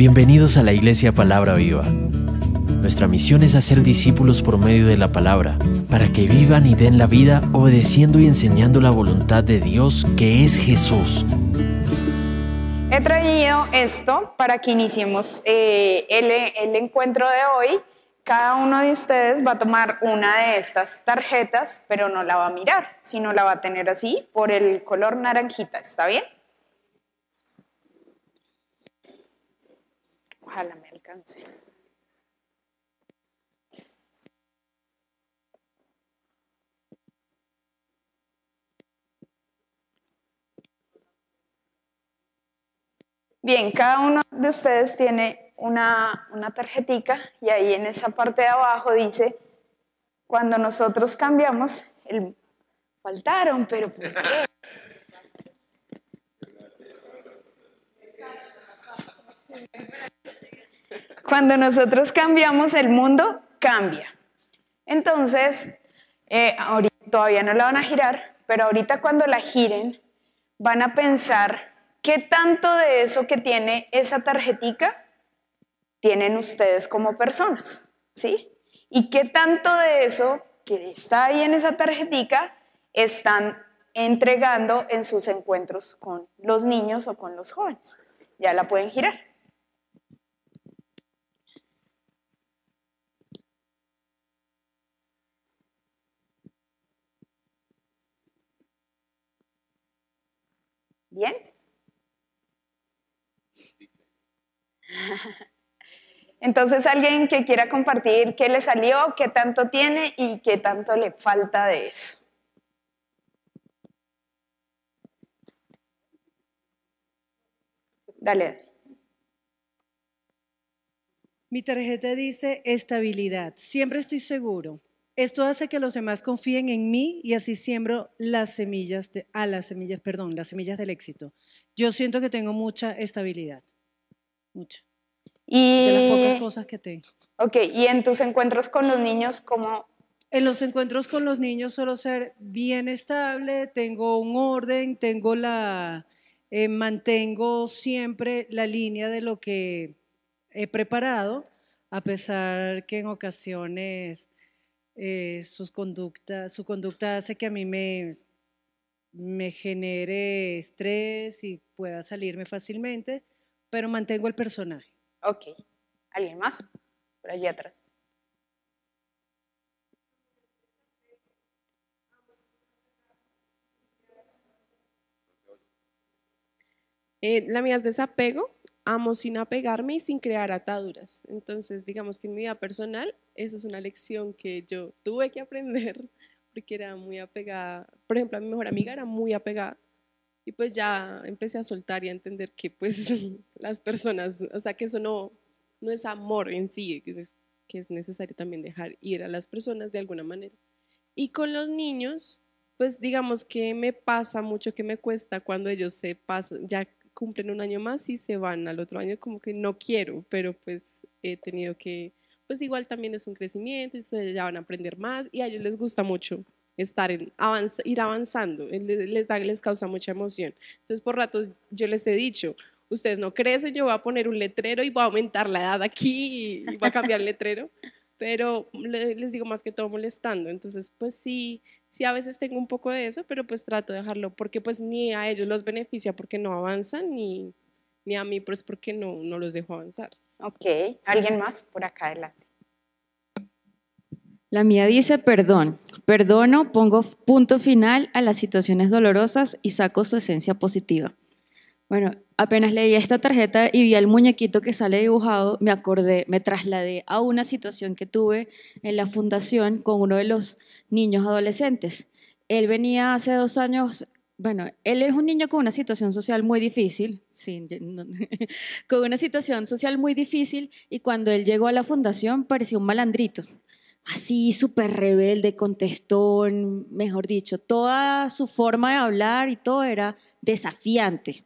Bienvenidos a la Iglesia Palabra Viva. Nuestra misión es hacer discípulos por medio de la palabra, para que vivan y den la vida obedeciendo y enseñando la voluntad de Dios, que es Jesús. He traído esto para que iniciemos el encuentro de hoy. Cada uno de ustedes va a tomar una de estas tarjetas, pero no la va a mirar, sino la va a tener así por el color naranjita, ¿está bien? Ojalá me alcance. Bien, cada uno de ustedes tiene una tarjetica y ahí en esa parte de abajo dice, cuando nosotros cambiamos, faltaron, pero ¿por qué? Cuando nosotros cambiamos, el mundo cambia. Entonces, ahorita todavía no la van a girar, pero ahorita cuando la giren, van a pensar qué tanto de eso que tiene esa tarjetica tienen ustedes como personas, ¿sí? Y qué tanto de eso que está ahí en esa tarjetica están entregando en sus encuentros con los niños o con los jóvenes. Ya la pueden girar. ¿Bien? Entonces, alguien que quiera compartir qué le salió, qué tanto tiene y qué tanto le falta de eso. Dale. Mi tarjeta dice estabilidad. Siempre estoy seguro. Esto hace que los demás confíen en mí y así siembro las semillas del éxito. Yo siento que tengo mucha estabilidad. Mucha. De las pocas cosas que tengo. Ok, ¿y en tus encuentros con los niños cómo? En los encuentros con los niños suelo ser bien estable, tengo un orden, mantengo siempre la línea de lo que he preparado, a pesar que en ocasiones su conducta hace que a mí me genere estrés y pueda salirme fácilmente, pero mantengo el personaje. Ok. ¿Alguien más? Por allí atrás. La mía es desapego, amo sin apegarme y sin crear ataduras. Entonces, digamos que en mi vida personal, esa es una lección que yo tuve que aprender porque era muy apegada. Por ejemplo, a mi mejor amiga era muy apegada y pues ya empecé a soltar y a entender que pues las personas, o sea, que eso no es amor en sí, que es necesario también dejar ir a las personas de alguna manera. Y con los niños, pues digamos que me pasa mucho que me cuesta cuando ellos se pasan, ya cumplen un año más y se van al otro año, como que no quiero, pero pues he tenido que, pues igual también es un crecimiento, y ustedes ya van a aprender más y a ellos les gusta mucho ir avanzando, les causa mucha emoción. Entonces por ratos yo les he dicho, ustedes no crecen, yo voy a poner un letrero y voy a aumentar la edad aquí y voy a cambiar el letrero, pero les digo más que todo molestando. Entonces pues sí a veces tengo un poco de eso, pero pues trato de dejarlo porque pues ni a ellos los beneficia porque no avanzan, ni a mí pues porque no los dejo avanzar. Ok, ¿alguien más? Por acá adelante. La mía dice perdón. Perdono, pongo punto final a las situaciones dolorosas y saco su esencia positiva. Bueno, apenas leí esta tarjeta y vi al muñequito que sale dibujado, me trasladé a una situación que tuve en la fundación con uno de los niños adolescentes. Él venía hace 2 años, bueno, él es un niño con una situación social muy difícil, sí, con una situación social muy difícil, y cuando él llegó a la fundación parecía un malandrito. Así, súper rebelde, contestón, mejor dicho, toda su forma de hablar y todo era desafiante.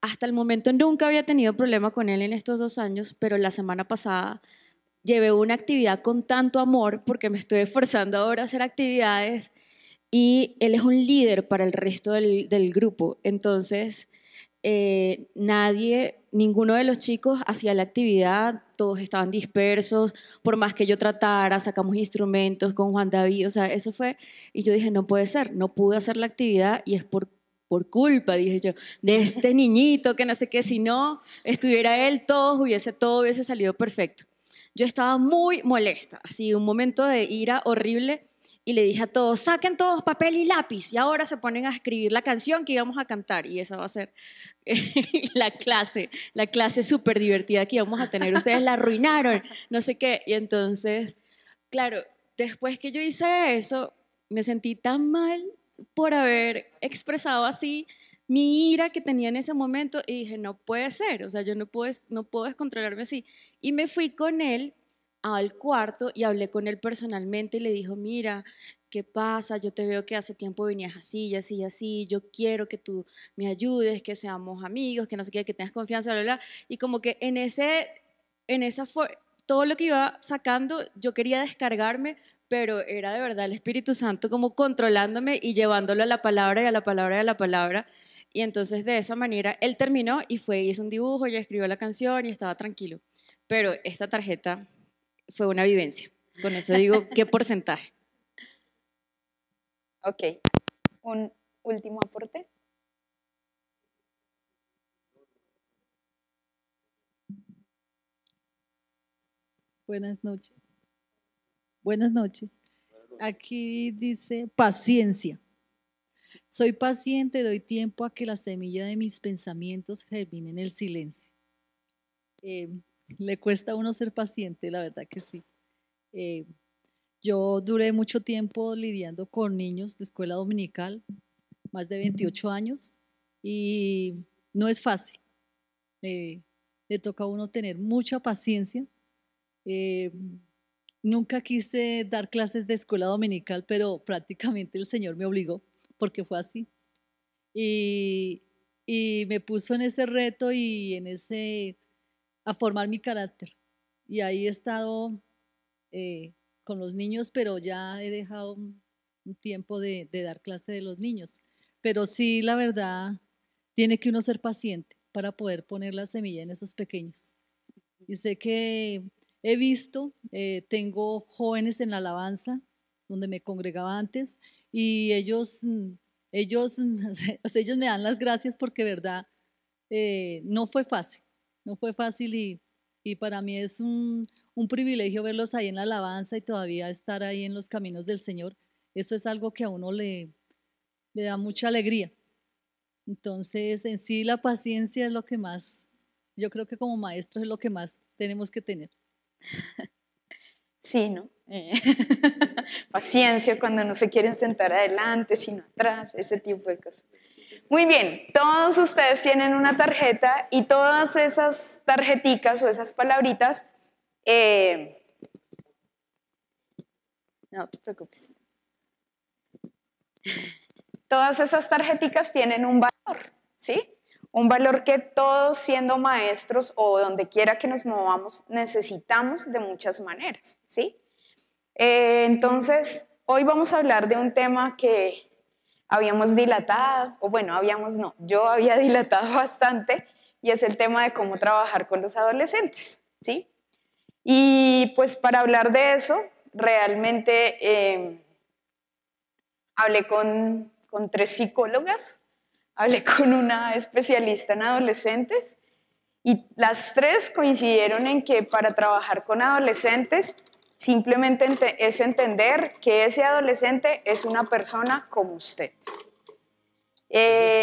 Hasta el momento nunca había tenido problema con él en estos 2 años, pero la semana pasada llevé una actividad con tanto amor, porque me estoy esforzando ahora a hacer actividades, y él es un líder para el resto del grupo. Entonces, ninguno de los chicos hacía la actividad, todos estaban dispersos, por más que yo tratara, sacamos instrumentos con Juan David, o sea, eso fue, y yo dije, no puede ser, no pude hacer la actividad y es por culpa, dije yo, de este niñito que no sé qué, si no estuviera él, todo hubiese salido perfecto. Yo estaba muy molesta, así un momento de ira horrible, y le dije a todos, saquen todos papel y lápiz, y ahora se ponen a escribir la canción que íbamos a cantar, y esa va a ser la clase súper divertida que íbamos a tener. Ustedes la arruinaron, no sé qué. Y entonces, claro, después que yo hice eso, me sentí tan mal por haber expresado así mi ira que tenía en ese momento, y dije, no puede ser, o sea, yo no puedo descontrolarme así. Y me fui con él al cuarto y hablé con él personalmente y le dijo, mira, ¿qué pasa? Yo te veo que hace tiempo venías así y así y así, yo quiero que tú me ayudes, que seamos amigos, que no sé qué, que tengas confianza, bla, bla, bla. Y como que todo lo que iba sacando, yo quería descargarme, pero era de verdad el Espíritu Santo como controlándome y llevándolo a la palabra y a la palabra y a la palabra. Y entonces de esa manera él terminó y hizo un dibujo, ya escribió la canción y estaba tranquilo. Pero esta tarjeta fue una vivencia. Con eso digo, ¿qué porcentaje? Ok. Un último aporte. Buenas noches. Buenas noches. Aquí dice paciencia. Soy paciente, doy tiempo a que la semilla de mis pensamientos germine en el silencio. Le cuesta a uno ser paciente, la verdad que sí. Yo duré mucho tiempo lidiando con niños de escuela dominical, más de 28 años, y no es fácil. Le toca a uno tener mucha paciencia. Nunca quise dar clases de escuela dominical, pero prácticamente el Señor me obligó, porque fue así. Y me puso en ese reto y a formar mi carácter. Y ahí he estado con los niños, pero ya he dejado un tiempo de dar clase de los niños. Pero sí, la verdad, tiene que uno ser paciente para poder poner la semilla en esos pequeños. Y sé que he visto, tengo jóvenes en la alabanza, donde me congregaba antes, y ellos me dan las gracias porque, verdad, no fue fácil y para mí es un privilegio verlos ahí en la alabanza y todavía estar ahí en los caminos del Señor. Eso es algo que a uno le da mucha alegría. Entonces, en sí, la paciencia es lo que más, yo creo que como maestros es lo que más tenemos que tener. Sí, ¿no? Paciencia cuando no se quieren sentar adelante, sino atrás, ese tipo de cosas. Muy bien, todos ustedes tienen una tarjeta y todas esas tarjeticas o esas palabritas, no te preocupes. Todas esas tarjeticas tienen un valor, ¿sí? Un valor que todos siendo maestros o donde quiera que nos movamos necesitamos de muchas maneras, ¿sí? Entonces, hoy vamos a hablar de un tema que habíamos dilatado, o bueno, yo había dilatado bastante, y es el tema de cómo trabajar con los adolescentes, ¿sí? Y pues para hablar de eso, realmente hablé con 3 psicólogas, hablé con una especialista en adolescentes y las 3 coincidieron en que para trabajar con adolescentes simplemente es entender que ese adolescente es una persona como usted.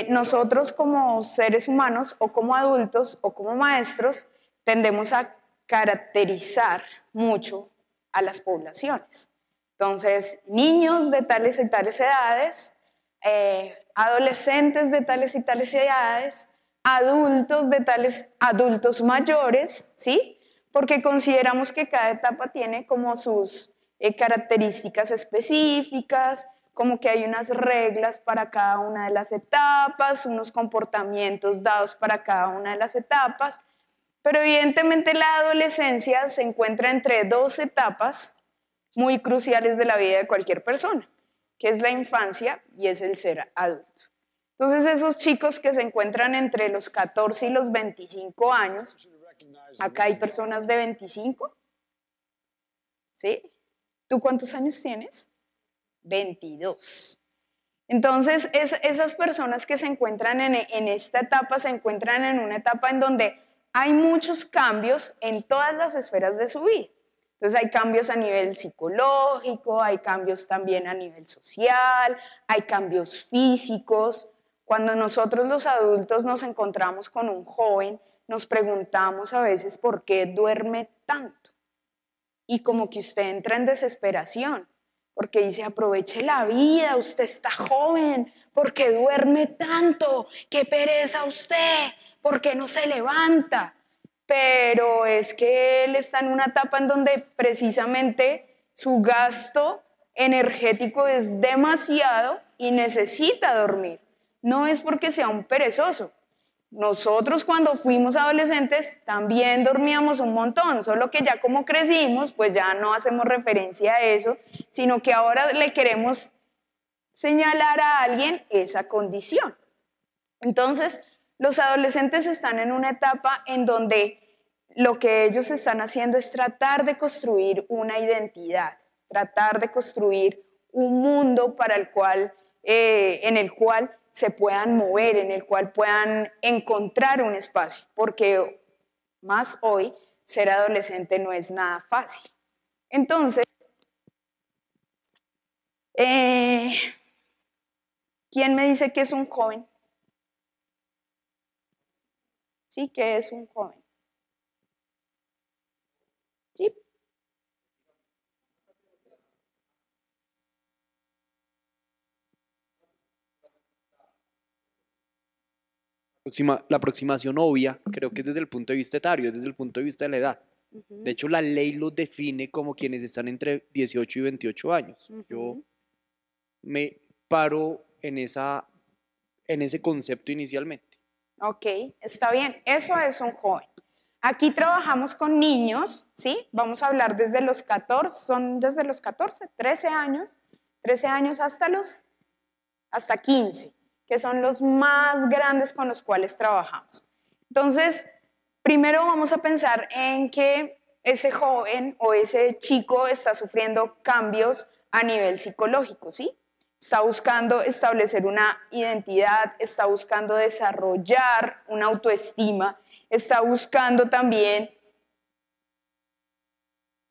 Nosotros como seres humanos o como adultos o como maestros tendemos a caracterizar mucho a las poblaciones. Entonces, niños de tales y tales edades, adolescentes de tales y tales edades, adultos mayores, ¿sí? Porque consideramos que cada etapa tiene como sus características específicas, como que hay unas reglas para cada una de las etapas, unos comportamientos dados para cada una de las etapas, pero evidentemente la adolescencia se encuentra entre 2 etapas muy cruciales de la vida de cualquier persona, que es la infancia y es el ser adulto. Entonces esos chicos que se encuentran entre los 14 y los 25 años, acá hay personas de 25, ¿sí? ¿Tú cuántos años tienes? 22. Entonces esas personas que se encuentran en esta etapa se encuentran en una etapa en donde hay muchos cambios en todas las esferas de su vida. Entonces hay cambios a nivel psicológico, hay cambios también a nivel social, hay cambios físicos. Cuando nosotros los adultos nos encontramos con un joven, nos preguntamos a veces por qué duerme tanto. Y como que usted entra en desesperación, porque dice, aproveche la vida, usted está joven, ¿por qué duerme tanto? ¡Qué pereza usted! ¿Por qué no se levanta? Pero es que él está en una etapa en donde precisamente su gasto energético es demasiado y necesita dormir. No es porque sea un perezoso. Nosotros cuando fuimos adolescentes también dormíamos un montón, solo que ya como crecimos, pues ya no hacemos referencia a eso, sino que ahora le queremos señalar a alguien esa condición. Entonces, los adolescentes están en una etapa en donde lo que ellos están haciendo es tratar de construir una identidad, tratar de construir un mundo para el cual, en el cual se puedan mover, en el cual puedan encontrar un espacio, porque más hoy ser adolescente no es nada fácil. Entonces, ¿quién me dice que es un joven? Sí, que es un joven. Sí. La aproximación obvia creo que es desde el punto de vista etario, es desde el punto de vista de la edad. De hecho, la ley los define como quienes están entre 18 y 28 años. Yo me paro en ese concepto inicialmente. Ok, está bien, eso es un joven. Aquí trabajamos con niños, ¿sí? Vamos a hablar desde los 14, son desde los 14, 13 años hasta 15, que son los más grandes con los cuales trabajamos. Entonces, primero vamos a pensar en que ese joven o ese chico está sufriendo cambios a nivel psicológico, ¿sí? Está buscando establecer una identidad, está buscando desarrollar una autoestima, está buscando también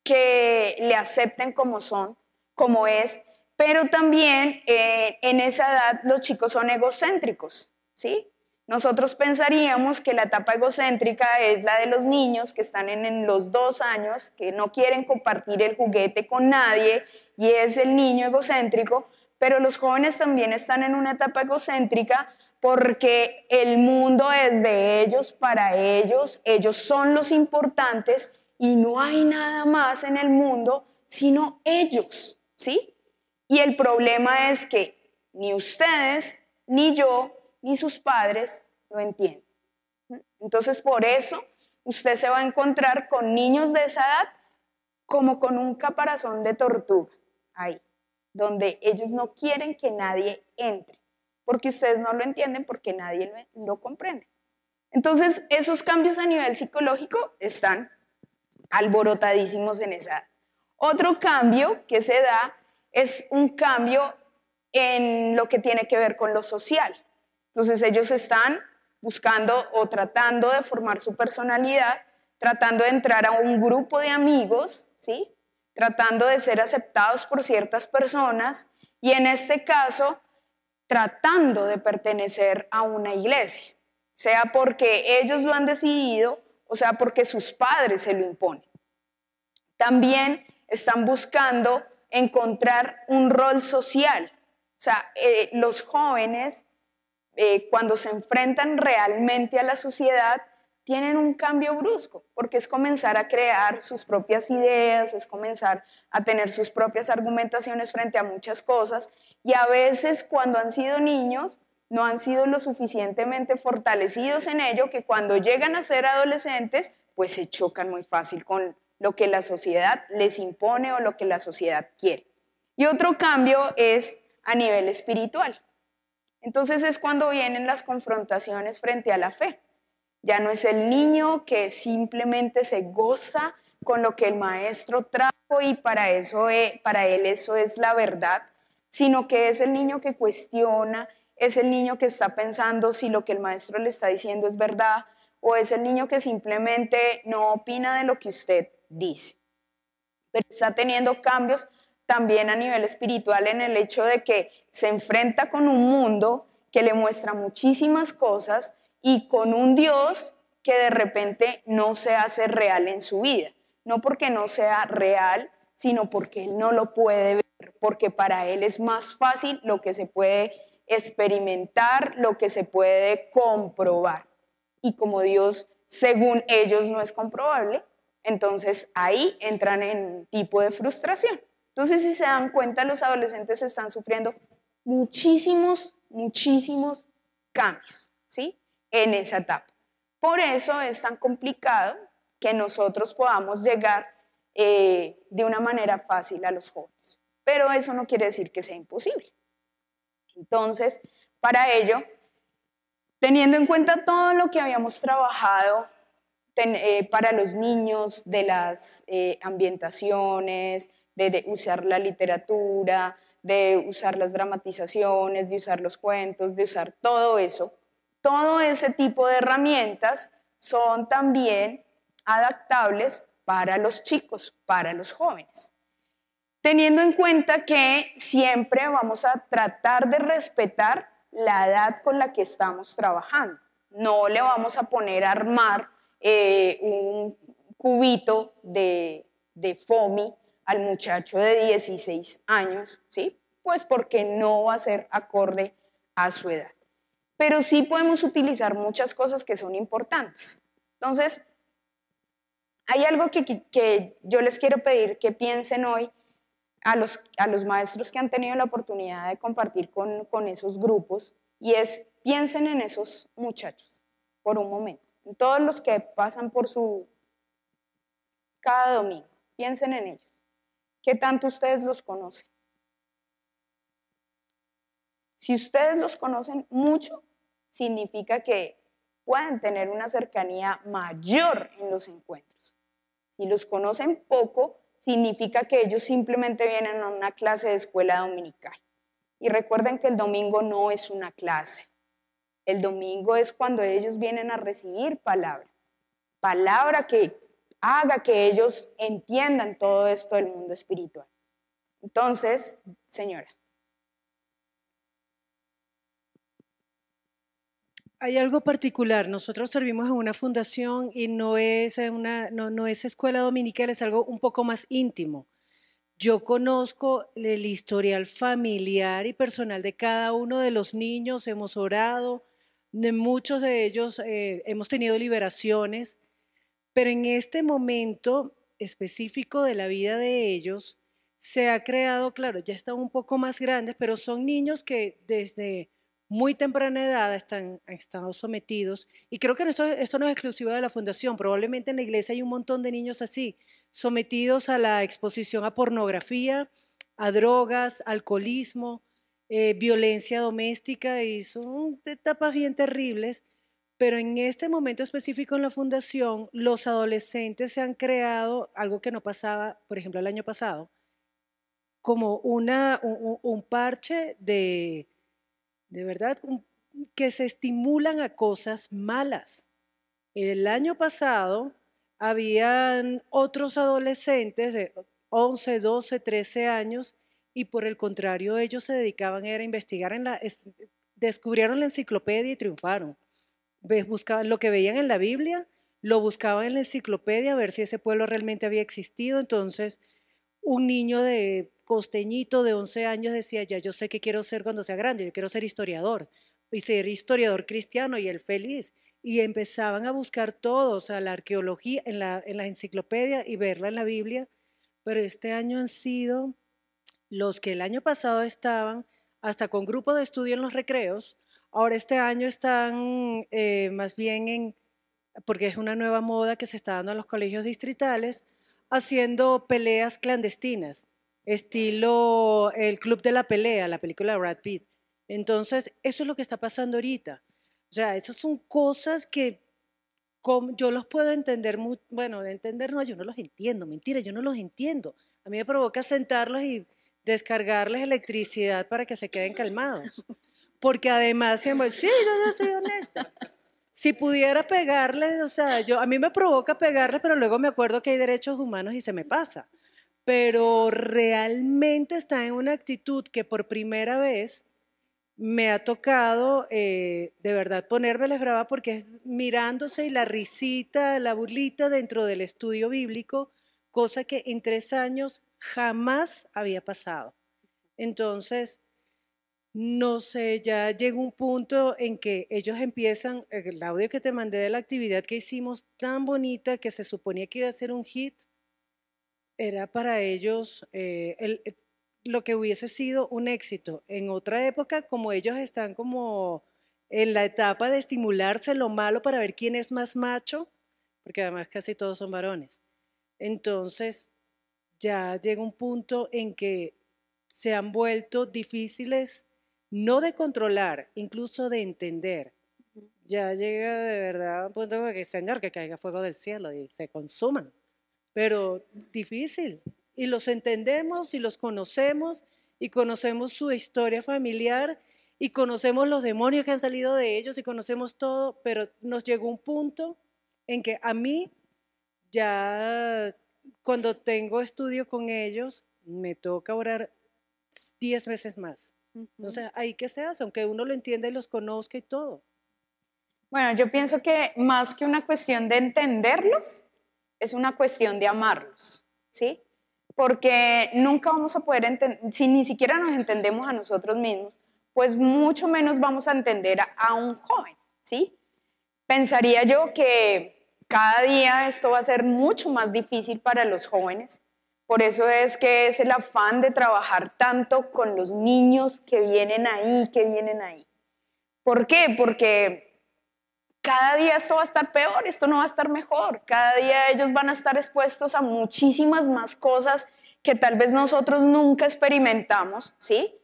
que le acepten como son, como es, pero también en esa edad los chicos son egocéntricos, ¿sí? Nosotros pensaríamos que la etapa egocéntrica es la de los niños que están en los 2 años, que no quieren compartir el juguete con nadie y es el niño egocéntrico, pero los jóvenes también están en una etapa egocéntrica porque el mundo es de ellos, para ellos, ellos son los importantes y no hay nada más en el mundo sino ellos, ¿sí? Y el problema es que ni ustedes, ni yo, ni sus padres lo entienden. Entonces, por eso, usted se va a encontrar con niños de esa edad como con un caparazón de tortuga, ahí, donde ellos no quieren que nadie entre, porque ustedes no lo entienden, porque nadie lo comprende. Entonces, esos cambios a nivel psicológico están alborotadísimos en esa edad. Otro cambio que se da es un cambio en lo que tiene que ver con lo social. Entonces ellos están buscando o tratando de formar su personalidad, tratando de entrar a un grupo de amigos, ¿sí? Tratando de ser aceptados por ciertas personas y en este caso tratando de pertenecer a una iglesia, sea porque ellos lo han decidido o sea porque sus padres se lo imponen. También están buscando encontrar un rol social. O sea, los jóvenes, cuando se enfrentan realmente a la sociedad, tienen un cambio brusco, porque es comenzar a crear sus propias ideas, es comenzar a tener sus propias argumentaciones frente a muchas cosas, y a veces cuando han sido niños, no han sido lo suficientemente fortalecidos en ello, que cuando llegan a ser adolescentes, pues se chocan muy fácil con lo que la sociedad les impone o lo que la sociedad quiere. Y otro cambio es a nivel espiritual. Entonces es cuando vienen las confrontaciones frente a la fe. Ya no es el niño que simplemente se goza con lo que el maestro trajo y para él eso es la verdad, sino que es el niño que cuestiona, es el niño que está pensando si lo que el maestro le está diciendo es verdad, o es el niño que simplemente no opina de lo que usted dice. Pero está teniendo cambios también a nivel espiritual en el hecho de que se enfrenta con un mundo que le muestra muchísimas cosas y con un Dios que de repente no se hace real en su vida. No porque no sea real, sino porque él no lo puede ver, porque para él es más fácil lo que se puede experimentar, lo que se puede comprobar. Y como Dios, según ellos, no es comprobable, entonces ahí entran en un tipo de frustración. Entonces, si se dan cuenta, los adolescentes están sufriendo muchísimos cambios, ¿sí? En esa etapa. Por eso es tan complicado que nosotros podamos llegar de una manera fácil a los jóvenes. Pero eso no quiere decir que sea imposible. Entonces, para ello, teniendo en cuenta todo lo que habíamos trabajado para los niños, de las ambientaciones, de usar la literatura, de usar las dramatizaciones, de usar los cuentos, de usar todo eso, todo ese tipo de herramientas son también adaptables para los chicos, para los jóvenes. Teniendo en cuenta que siempre vamos a tratar de respetar la edad con la que estamos trabajando. No le vamos a poner a armar un cubito de FOMI al muchacho de 16 años, ¿sí? Pues porque no va a ser acorde a su edad. Pero sí podemos utilizar muchas cosas que son importantes. Entonces, hay algo que yo les quiero pedir que piensen hoy a los maestros que han tenido la oportunidad de compartir con esos grupos, y es, piensen en esos muchachos por un momento, en todos los que pasan por cada domingo, piensen en ellos. ¿Qué tanto ustedes los conocen? Si ustedes los conocen mucho, significa que pueden tener una cercanía mayor en los encuentros. Si los conocen poco, significa que ellos simplemente vienen a una clase de escuela dominical. Y recuerden que el domingo no es una clase. El domingo es cuando ellos vienen a recibir palabra. Palabra que haga que ellos entiendan todo esto del mundo espiritual. Entonces, señora. Hay algo particular. Nosotros servimos en una fundación y no es escuela dominical, es algo un poco más íntimo. Yo conozco el historial familiar y personal de cada uno de los niños, hemos orado, de muchos de ellos hemos tenido liberaciones, pero en este momento específico de la vida de ellos se ha creado, claro, ya están un poco más grandes, pero son niños que desde muy temprana edad han estado sometidos, y creo que esto no es exclusivo de la fundación, probablemente en la iglesia hay un montón de niños así, sometidos a la exposición a pornografía, a drogas, alcoholismo, violencia doméstica, y son etapas bien terribles, pero en este momento específico en la fundación, los adolescentes se han creado, algo que no pasaba, por ejemplo, el año pasado, como un parche de verdad, que se estimulan a cosas malas. El año pasado habían otros adolescentes de 11, 12, 13 años y por el contrario ellos se dedicaban a investigar, descubrieron la enciclopedia y triunfaron. Buscaban lo que veían en la Biblia, lo buscaban en la enciclopedia a ver si ese pueblo realmente había existido. Entonces un niño de costeñito de 11 años decía, ya yo sé qué quiero ser cuando sea grande, yo quiero ser historiador, y ser historiador cristiano, y él feliz. Y empezaban a buscar todo, o sea, la arqueología en la enciclopedia y verla en la Biblia, pero este año han sido los que el año pasado estaban hasta con grupos de estudio en los recreos, ahora este año están más bien porque es una nueva moda que se está dando en los colegios distritales, haciendo peleas clandestinas, estilo el Club de la Pelea, la película de Brad Pitt. Entonces, eso es lo que está pasando ahorita. O sea, esas son cosas que yo los puedo entender, bueno, de entender no, yo no los entiendo, mentira, yo no los entiendo. A mí me provoca sentarlos y descargarles electricidad para que se queden calmados. Porque además, sí, yo soy honesta. Si pudiera pegarles, o sea, a mí me provoca pegarles, pero luego me acuerdo que hay derechos humanos y se me pasa. Pero realmente está en una actitud que por primera vez me ha tocado de verdad ponérmeles brava, porque es mirándose y la risita, la burlita dentro del estudio bíblico, cosa que en 3 años jamás había pasado. Entonces, no sé, ya llega un punto en que ellos empiezan, el audio que te mandé de la actividad que hicimos tan bonita, que se suponía que iba a ser un hit, era para ellos lo que hubiese sido un éxito. En otra época, como ellos están como en la etapa de estimularse lo malo para ver quién es más macho, porque además casi todos son varones. Entonces, ya llega un punto en que se han vuelto difíciles, no de controlar, incluso de entender. Ya llega de verdad a un punto en que, Señor, que caiga fuego del cielo y se consuman. Pero difícil. Y los entendemos y los conocemos y conocemos su historia familiar y conocemos los demonios que han salido de ellos y conocemos todo, pero nos llegó un punto en que a mí ya cuando tengo estudio con ellos me toca orar 10 veces más. Entonces, ahí que se hace, aunque uno lo entienda y los conozca y todo. Bueno, yo pienso que más que una cuestión de entenderlos, es una cuestión de amarlos, ¿sí? Porque nunca vamos a poder entender, si ni siquiera nos entendemos a nosotros mismos, pues mucho menos vamos a entender a un joven, ¿sí? Pensaría yo que cada día esto va a ser mucho más difícil para los jóvenes. Por eso es que es el afán de trabajar tanto con los niños que vienen ahí, ¿Por qué? Porque cada día esto va a estar peor, esto no va a estar mejor. Cada día ellos van a estar expuestos a muchísimas más cosas que tal vez nosotros nunca experimentamos, ¿sí?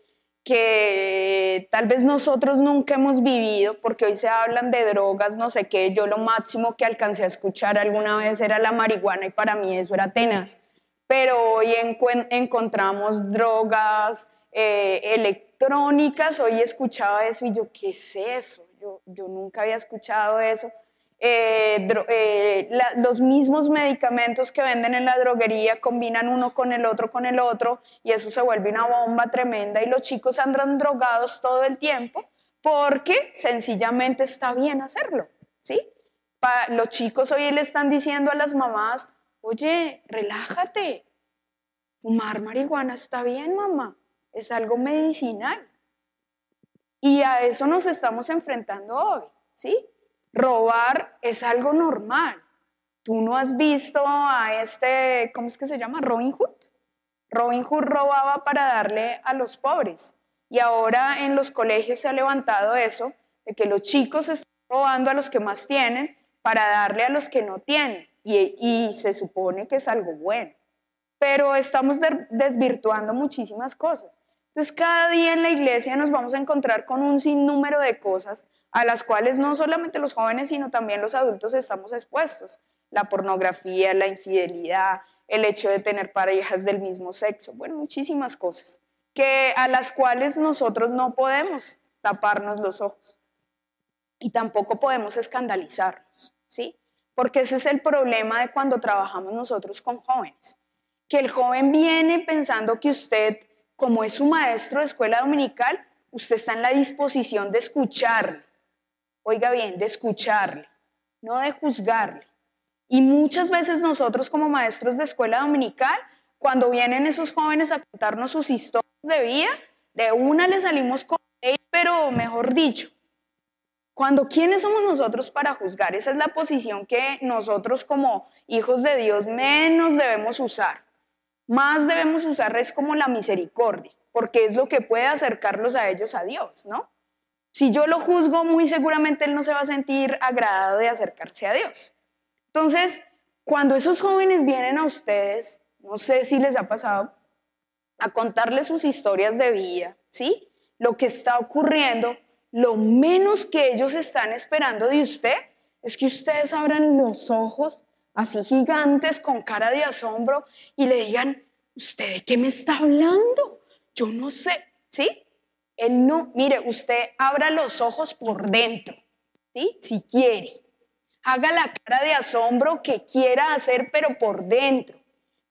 Que tal vez nosotros nunca hemos vivido, porque hoy se hablan de drogas, no sé qué. Yo lo máximo que alcancé a escuchar alguna vez era la marihuana y para mí eso era tenaz. Pero hoy encontramos drogas electrónicas, hoy escuchaba eso y yo, ¿qué es eso? Yo nunca había escuchado eso. Los mismos medicamentos que venden en la droguería combinan uno con el otro y eso se vuelve una bomba tremenda y los chicos andan drogados todo el tiempo porque sencillamente está bien hacerlo, ¿sí? Los chicos hoy le están diciendo a las mamás, oye, relájate, fumar marihuana está bien, mamá, es algo medicinal. Y a eso nos estamos enfrentando hoy, ¿sí? Robar es algo normal. ¿Tú no has visto a ¿cómo es que se llama? Robin Hood. Robin Hood robaba para darle a los pobres. Y ahora en los colegios se ha levantado eso, de que los chicos están robando a los que más tienen para darle a los que no tienen. Y se supone que es algo bueno. Pero estamos desvirtuando muchísimas cosas. Entonces, cada día en la iglesia nos vamos a encontrar con un sinnúmero de cosas a las cuales no solamente los jóvenes, sino también los adultos estamos expuestos. La pornografía, la infidelidad, el hecho de tener parejas del mismo sexo, bueno, muchísimas cosas a las cuales nosotros no podemos taparnos los ojos y tampoco podemos escandalizarnos, ¿sí? Porque ese es el problema de cuando trabajamos nosotros con jóvenes, que el joven viene pensando que usted, como es su maestro de escuela dominical, usted está en la disposición de escucharle. Oiga bien, de escucharle, no de juzgarle. Y muchas veces nosotros como maestros de escuela dominical, cuando vienen esos jóvenes a contarnos sus historias de vida, de una le salimos con ley, pero mejor dicho, ¿quiénes somos nosotros para juzgar? Esa es la posición que nosotros como hijos de Dios menos debemos usar. Más debemos usar es como la misericordia, porque es lo que puede acercarlos a ellos a Dios, ¿no? Si yo lo juzgo, muy seguramente él no se va a sentir agradado de acercarse a Dios. Entonces, cuando esos jóvenes vienen a ustedes, no sé si les ha pasado, a contarles sus historias de vida, ¿sí? lo que está ocurriendo, lo menos que ellos están esperando de usted es que ustedes abran los ojos así gigantes con cara de asombro y le digan, ¿usted de qué me está hablando? Yo no sé, ¿sí? Él no, mire, usted abra los ojos por dentro, ¿sí? Si quiere. Haga la cara de asombro que quiera hacer, pero por dentro.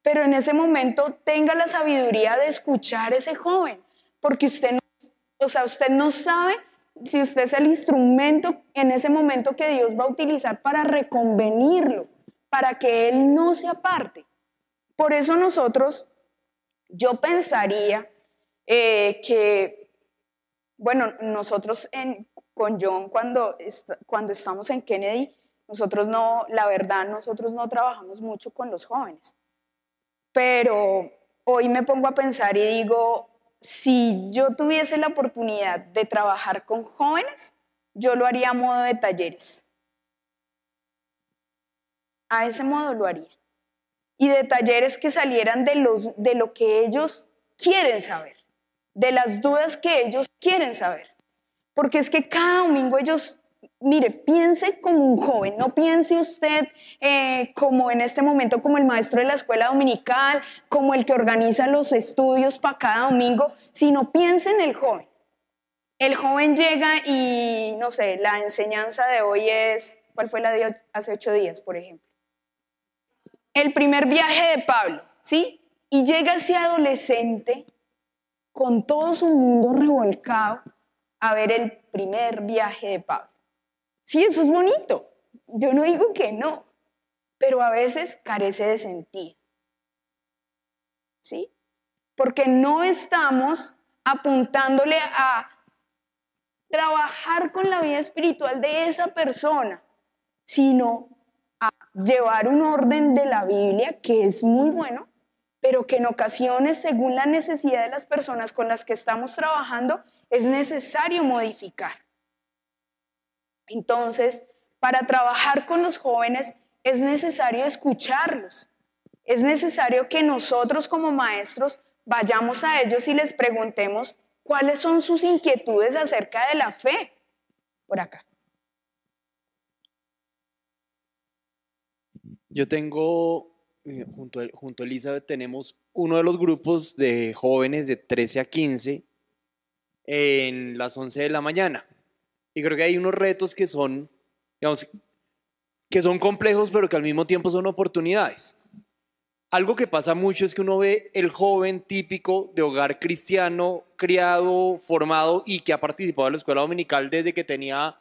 Pero en ese momento tenga la sabiduría de escuchar a ese joven, porque usted no sabe si usted es el instrumento en ese momento que Dios va a utilizar para reconvenirlo, para que él no se aparte. Por eso yo pensaría nosotros con John cuando estamos en Kennedy, nosotros no trabajamos mucho con los jóvenes. Pero hoy me pongo a pensar y digo, si yo tuviese la oportunidad de trabajar con jóvenes, yo lo haría a modo de talleres. A ese modo lo haría. Y de talleres que salieran de lo que ellos quieren saber, de las dudas que ellos quieren saber. Porque es que cada domingo ellos, mire, piense como un joven, no piense usted como en este momento como el maestro de la escuela dominical, como el que organiza los estudios para cada domingo, sino piense en el joven. El joven llega y, no sé, la enseñanza de hoy es, ¿cuál fue la de hace 8 días, por ejemplo? El primer viaje de Pablo, ¿sí? Y llega ese adolescente con todo su mundo revolcado a ver el primer viaje de Pablo. Sí, eso es bonito. Yo no digo que no, pero a veces carece de sentido. ¿Sí? Porque no estamos apuntándole a trabajar con la vida espiritual de esa persona, sino a llevar un orden de la Biblia que es muy bueno, pero que en ocasiones, según la necesidad de las personas con las que estamos trabajando, es necesario modificar. Entonces, para trabajar con los jóvenes es necesario escucharlos. Es necesario que nosotros como maestros vayamos a ellos y les preguntemos cuáles son sus inquietudes acerca de la fe. Por acá. Yo tengo, junto a Elizabeth, tenemos uno de los grupos de jóvenes de 13 a 15 en las 11 de la mañana. Y creo que hay unos retos que son, digamos, que son complejos, pero que al mismo tiempo son oportunidades. Algo que pasa mucho es que uno ve el joven típico de hogar cristiano, criado, formado y que ha participado en la escuela dominical desde que tenía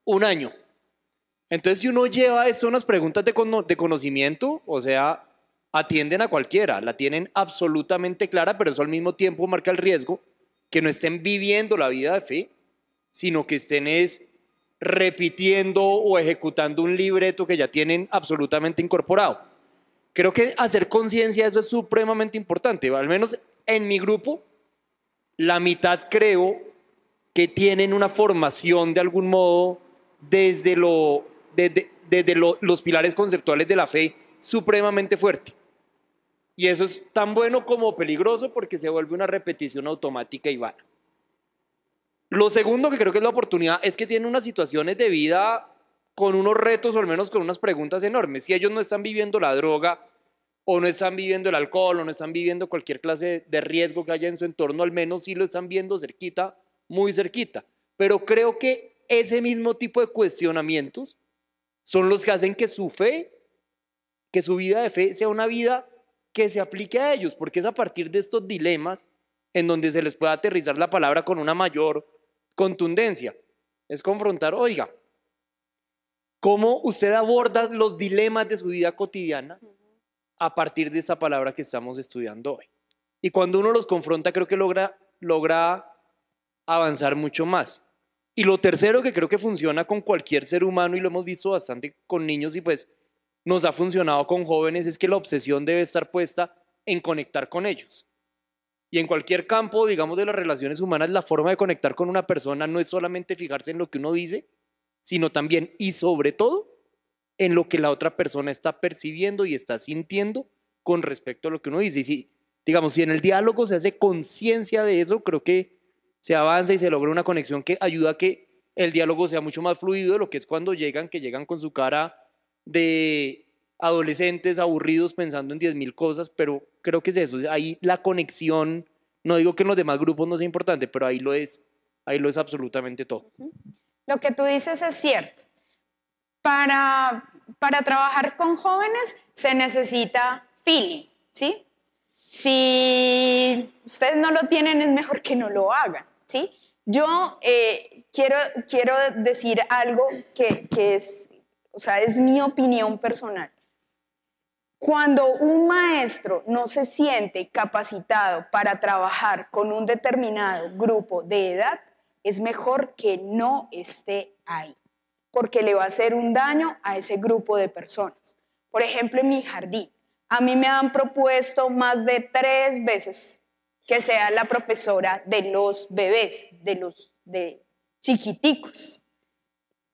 1 año. Entonces, si uno lleva esto a unas preguntas de conocimiento, o sea, atienden a cualquiera, la tienen absolutamente clara, pero eso al mismo tiempo marca el riesgo que no estén viviendo la vida de fe, sino que estén repitiendo o ejecutando un libreto que ya tienen absolutamente incorporado. Creo que hacer conciencia de eso es supremamente importante. Al menos en mi grupo, la mitad creo que tienen una formación de algún modo desde los pilares conceptuales de la fe supremamente fuerte. Y eso es tan bueno como peligroso porque se vuelve una repetición automática y vana. Lo segundo que creo que es la oportunidad es que tienen unas situaciones de vida con unos retos o al menos con unas preguntas enormes. Si ellos no están viviendo la droga o no están viviendo el alcohol o no están viviendo cualquier clase de riesgo que haya en su entorno, al menos sí lo están viendo cerquita, muy cerquita. Pero creo que ese mismo tipo de cuestionamientos son los que hacen que su fe, que su vida de fe sea una vida que se aplique a ellos, porque es a partir de estos dilemas en donde se les puede aterrizar la palabra con una mayor contundencia. Es confrontar, oiga, ¿cómo usted aborda los dilemas de su vida cotidiana a partir de esta palabra que estamos estudiando hoy? Y cuando uno los confronta, creo que logra avanzar mucho más. Y lo tercero que creo que funciona con cualquier ser humano, y lo hemos visto bastante con niños y pues nos ha funcionado con jóvenes, es que la obsesión debe estar puesta en conectar con ellos. Y en cualquier campo, digamos, de las relaciones humanas, la forma de conectar con una persona no es solamente fijarse en lo que uno dice, sino también y sobre todo en lo que la otra persona está percibiendo y está sintiendo con respecto a lo que uno dice. Y si, digamos, si en el diálogo se hace conciencia de eso, creo que se avanza y se logra una conexión que ayuda a que el diálogo sea mucho más fluido de lo que es cuando llegan, que llegan con su cara de adolescentes aburridos pensando en 10.000 cosas, pero creo que es eso, ahí la conexión, no digo que en los demás grupos no sea importante, pero ahí lo es absolutamente todo. Lo que tú dices es cierto. Para trabajar con jóvenes se necesita feeling, ¿sí? Si ustedes no lo tienen, es mejor que no lo hagan, ¿sí? Yo quiero decir algo que es, o sea, es mi opinión personal. Cuando un maestro no se siente capacitado para trabajar con un determinado grupo de edad, es mejor que no esté ahí, porque le va a hacer un daño a ese grupo de personas. Por ejemplo, en mi jardín, a mí me han propuesto más de 3 veces que sea la profesora de los bebés, de chiquiticos.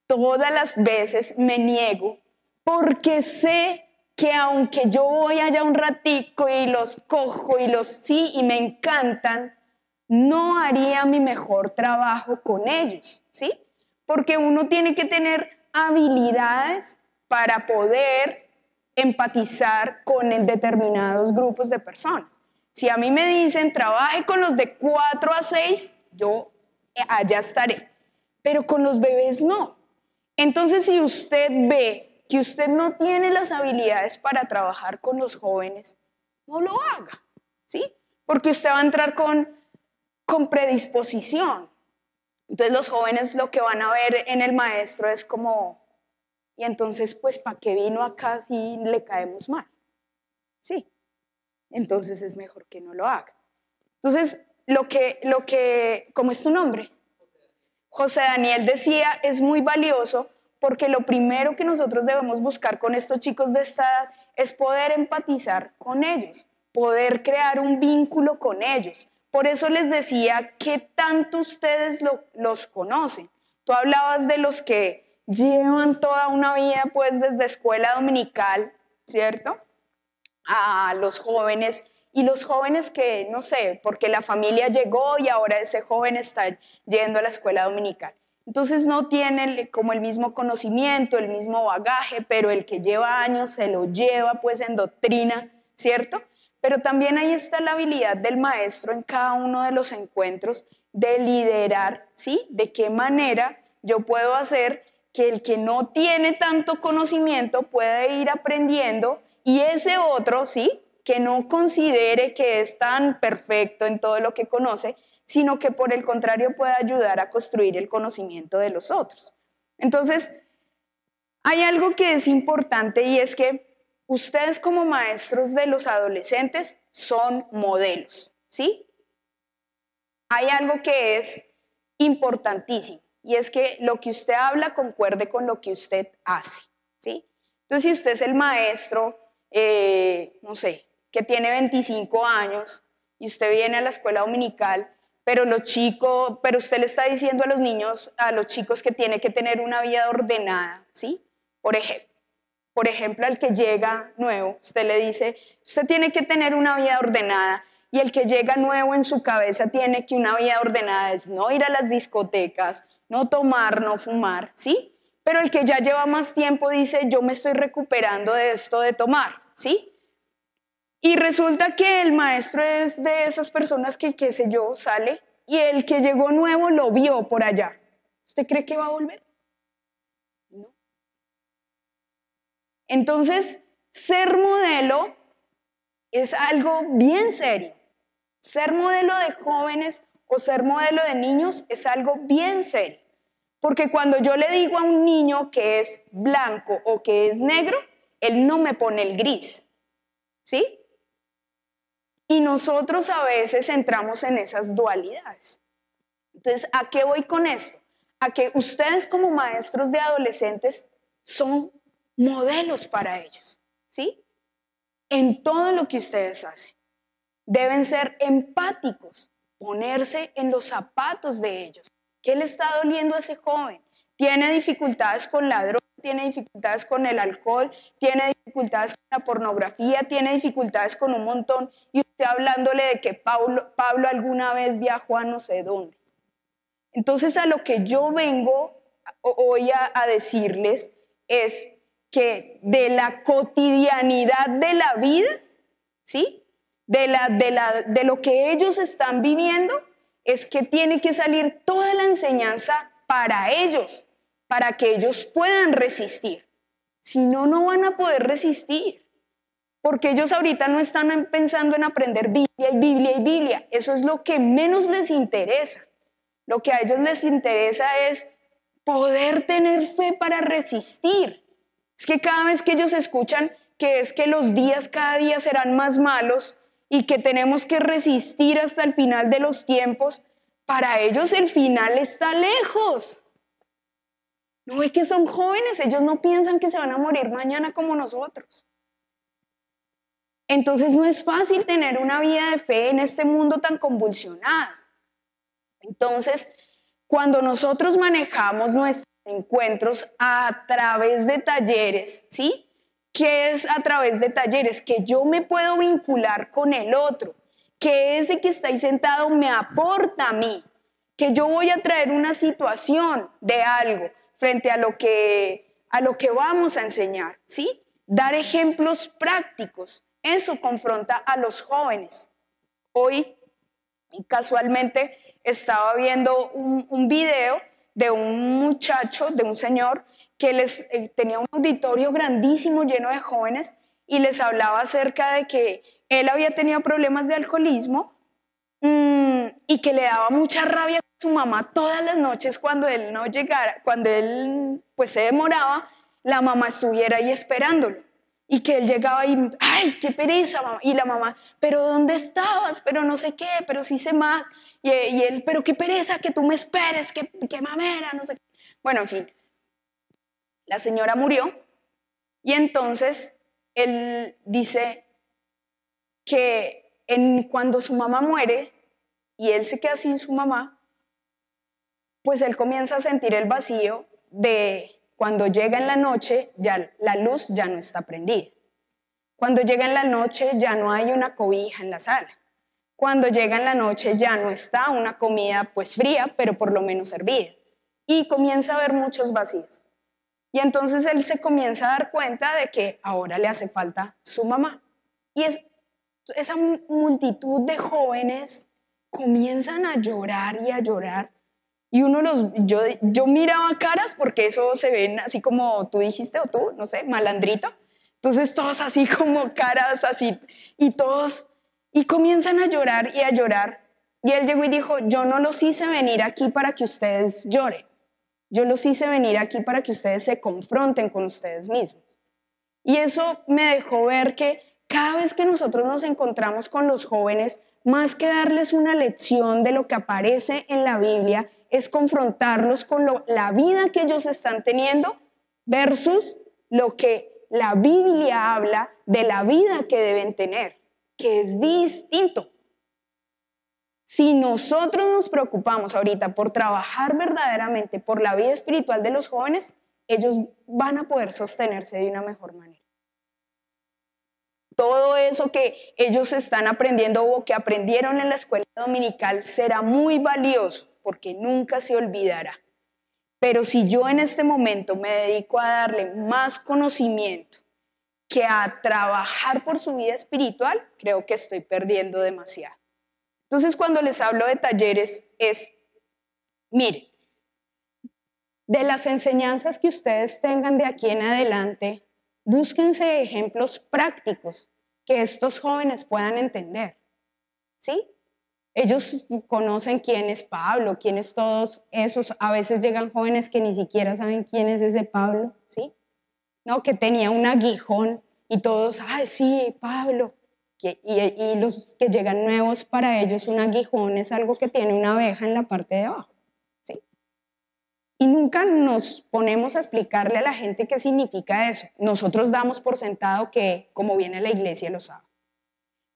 Todas las veces me niego porque sé que aunque yo voy allá un ratico y los cojo y me encantan, no haría mi mejor trabajo con ellos, ¿sí? Porque uno tiene que tener habilidades para poder empatizar con determinados grupos de personas. Si a mí me dicen trabaje con los de 4 a 6, yo allá estaré, pero con los bebés no. Entonces, si usted ve que usted no tiene las habilidades para trabajar con los jóvenes, no lo haga, ¿sí? Porque usted va a entrar con predisposición. Entonces los jóvenes lo que van a ver en el maestro es como, y entonces pues ¿para qué vino acá si le caemos mal? Sí, entonces es mejor que no lo haga. Entonces ¿cómo es tu nombre? José Daniel decía, es muy valioso porque lo primero que nosotros debemos buscar con estos chicos de esta edad es poder empatizar con ellos, poder crear un vínculo con ellos. Por eso les decía que tanto ustedes los conocen. Tú hablabas de los que llevan toda una vida pues desde escuela dominical, ¿cierto? A los jóvenes, y los jóvenes que, no sé, porque la familia llegó y ahora ese joven está yendo a la escuela dominical. Entonces no tienen como el mismo conocimiento, el mismo bagaje, pero el que lleva años se lo lleva pues en doctrina, ¿cierto? Pero también ahí está la habilidad del maestro en cada uno de los encuentros de liderar, ¿sí? De qué manera yo puedo hacer que el que no tiene tanto conocimiento pueda ir aprendiendo y ese otro, ¿sí? Que no considere que es tan perfecto en todo lo que conoce, sino que por el contrario pueda ayudar a construir el conocimiento de los otros. Entonces, hay algo que es importante y es que ustedes como maestros de los adolescentes son modelos, ¿sí? Hay algo que es importantísimo y es que lo que usted habla concuerde con lo que usted hace, ¿sí? Entonces, si usted es el maestro, no sé, que tiene 25 años y usted viene a la escuela dominical, pero usted le está diciendo a los niños, a los chicos que tiene que tener una vida ordenada, ¿sí? Por ejemplo, al que llega nuevo, usted le dice, usted tiene que tener una vida ordenada, y el que llega nuevo en su cabeza tiene que una vida ordenada es no ir a las discotecas, no tomar, no fumar, ¿sí? Pero el que ya lleva más tiempo dice, yo me estoy recuperando de esto de tomar, ¿sí? Y resulta que el maestro es de esas personas que, qué sé yo, sale y el que llegó nuevo lo vio por allá. ¿Usted cree que va a volver? No. Entonces, ser modelo es algo bien serio. Ser modelo de jóvenes o ser modelo de niños es algo bien serio. Porque cuando yo le digo a un niño que es blanco o que es negro, él no me pone el gris, ¿sí? Y nosotros a veces entramos en esas dualidades. Entonces, ¿a qué voy con esto? A que ustedes como maestros de adolescentes son modelos para ellos, ¿sí? En todo lo que ustedes hacen. Deben ser empáticos, ponerse en los zapatos de ellos. ¿Qué le está doliendo a ese joven? ¿Tiene dificultades con la droga? ¿Tiene dificultades con el alcohol? ¿Tiene dificultades con la pornografía? ¿Tiene dificultades con un montón? Y usted hablándole de que Pablo alguna vez viajó a no sé dónde. Entonces a lo que yo vengo hoy a decirles es que de la cotidianidad de la vida, ¿sí? De lo que ellos están viviendo, es que tiene que salir toda la enseñanza para ellos, para que ellos puedan resistir. Si no, no van a poder resistir, porque ellos ahorita no están pensando en aprender Biblia y Biblia y Biblia. Eso es lo que menos les interesa. Lo que a ellos les interesa es poder tener fe para resistir. Es que cada vez que ellos escuchan que es que los días cada día serán más malos y que tenemos que resistir hasta el final de los tiempos, para ellos el final está lejos. No es que son jóvenes, ellos no piensan que se van a morir mañana como nosotros. Entonces no es fácil tener una vida de fe en este mundo tan convulsionado. Entonces, cuando nosotros manejamos nuestros encuentros a través de talleres, ¿sí? ¿Qué es a través de talleres? Que yo me puedo vincular con el otro, que ese que está ahí sentado me aporta a mí, que yo voy a traer una situación de algo frente a lo que vamos a enseñar, ¿sí? Dar ejemplos prácticos, eso confronta a los jóvenes. Hoy, casualmente, estaba viendo un video de un muchacho, de un señor, que tenía un auditorio grandísimo lleno de jóvenes y les hablaba acerca de que él había tenido problemas de alcoholismo y que le daba mucha rabia a su mamá todas las noches cuando él no llegara, cuando él pues se demoraba, la mamá estuviera ahí esperándolo. Y que él llegaba y, ¡ay, qué pereza, mamá! Y la mamá, ¿pero dónde estabas? Pero no sé qué, pero sí sé más. Y él, pero qué pereza que tú me esperes, qué mamera, no sé qué. Bueno, en fin, la señora murió y entonces él dice que cuando su mamá muere y él se queda sin su mamá, pues él comienza a sentir el vacío de cuando llega en la noche, ya la luz ya no está prendida. Cuando llega en la noche ya no hay una cobija en la sala. Cuando llega en la noche ya no está una comida pues fría, pero por lo menos servida. Y comienza a haber muchos vacíos. Y entonces él se comienza a dar cuenta de que ahora le hace falta su mamá. Y esa multitud de jóvenes comienzan a llorar y a llorar. Y yo miraba caras porque eso se ven así como tú dijiste o tú, no sé, malandrito. Entonces todos así como caras así y todos, y comienzan a llorar y a llorar. Y él llegó y dijo, yo no los hice venir aquí para que ustedes lloren. Yo los hice venir aquí para que ustedes se confronten con ustedes mismos. Y eso me dejó ver que cada vez que nosotros nos encontramos con los jóvenes, más que darles una lección de lo que aparece en la Biblia, es confrontarlos con la vida que ellos están teniendo versus lo que la Biblia habla de la vida que deben tener, que es distinto. Si nosotros nos preocupamos ahorita por trabajar verdaderamente por la vida espiritual de los jóvenes, ellos van a poder sostenerse de una mejor manera. Todo eso que ellos están aprendiendo o que aprendieron en la escuela dominical será muy valioso porque nunca se olvidará. Pero si yo en este momento me dedico a darle más conocimiento que a trabajar por su vida espiritual, creo que estoy perdiendo demasiado. Entonces, cuando les hablo de talleres miren, de las enseñanzas que ustedes tengan de aquí en adelante, búsquense ejemplos prácticos que estos jóvenes puedan entender, ¿sí? Ellos conocen quién es Pablo, quién es todos esos. A veces llegan jóvenes que ni siquiera saben quién es ese Pablo, ¿sí? No, que tenía un aguijón y todos, ¡ay, sí, Pablo! Y los que llegan nuevos, para ellos un aguijón es algo que tiene una abeja en la parte de abajo, ¿sí? Y nunca nos ponemos a explicarle a la gente qué significa eso. Nosotros damos por sentado que, como viene la iglesia, lo sabe.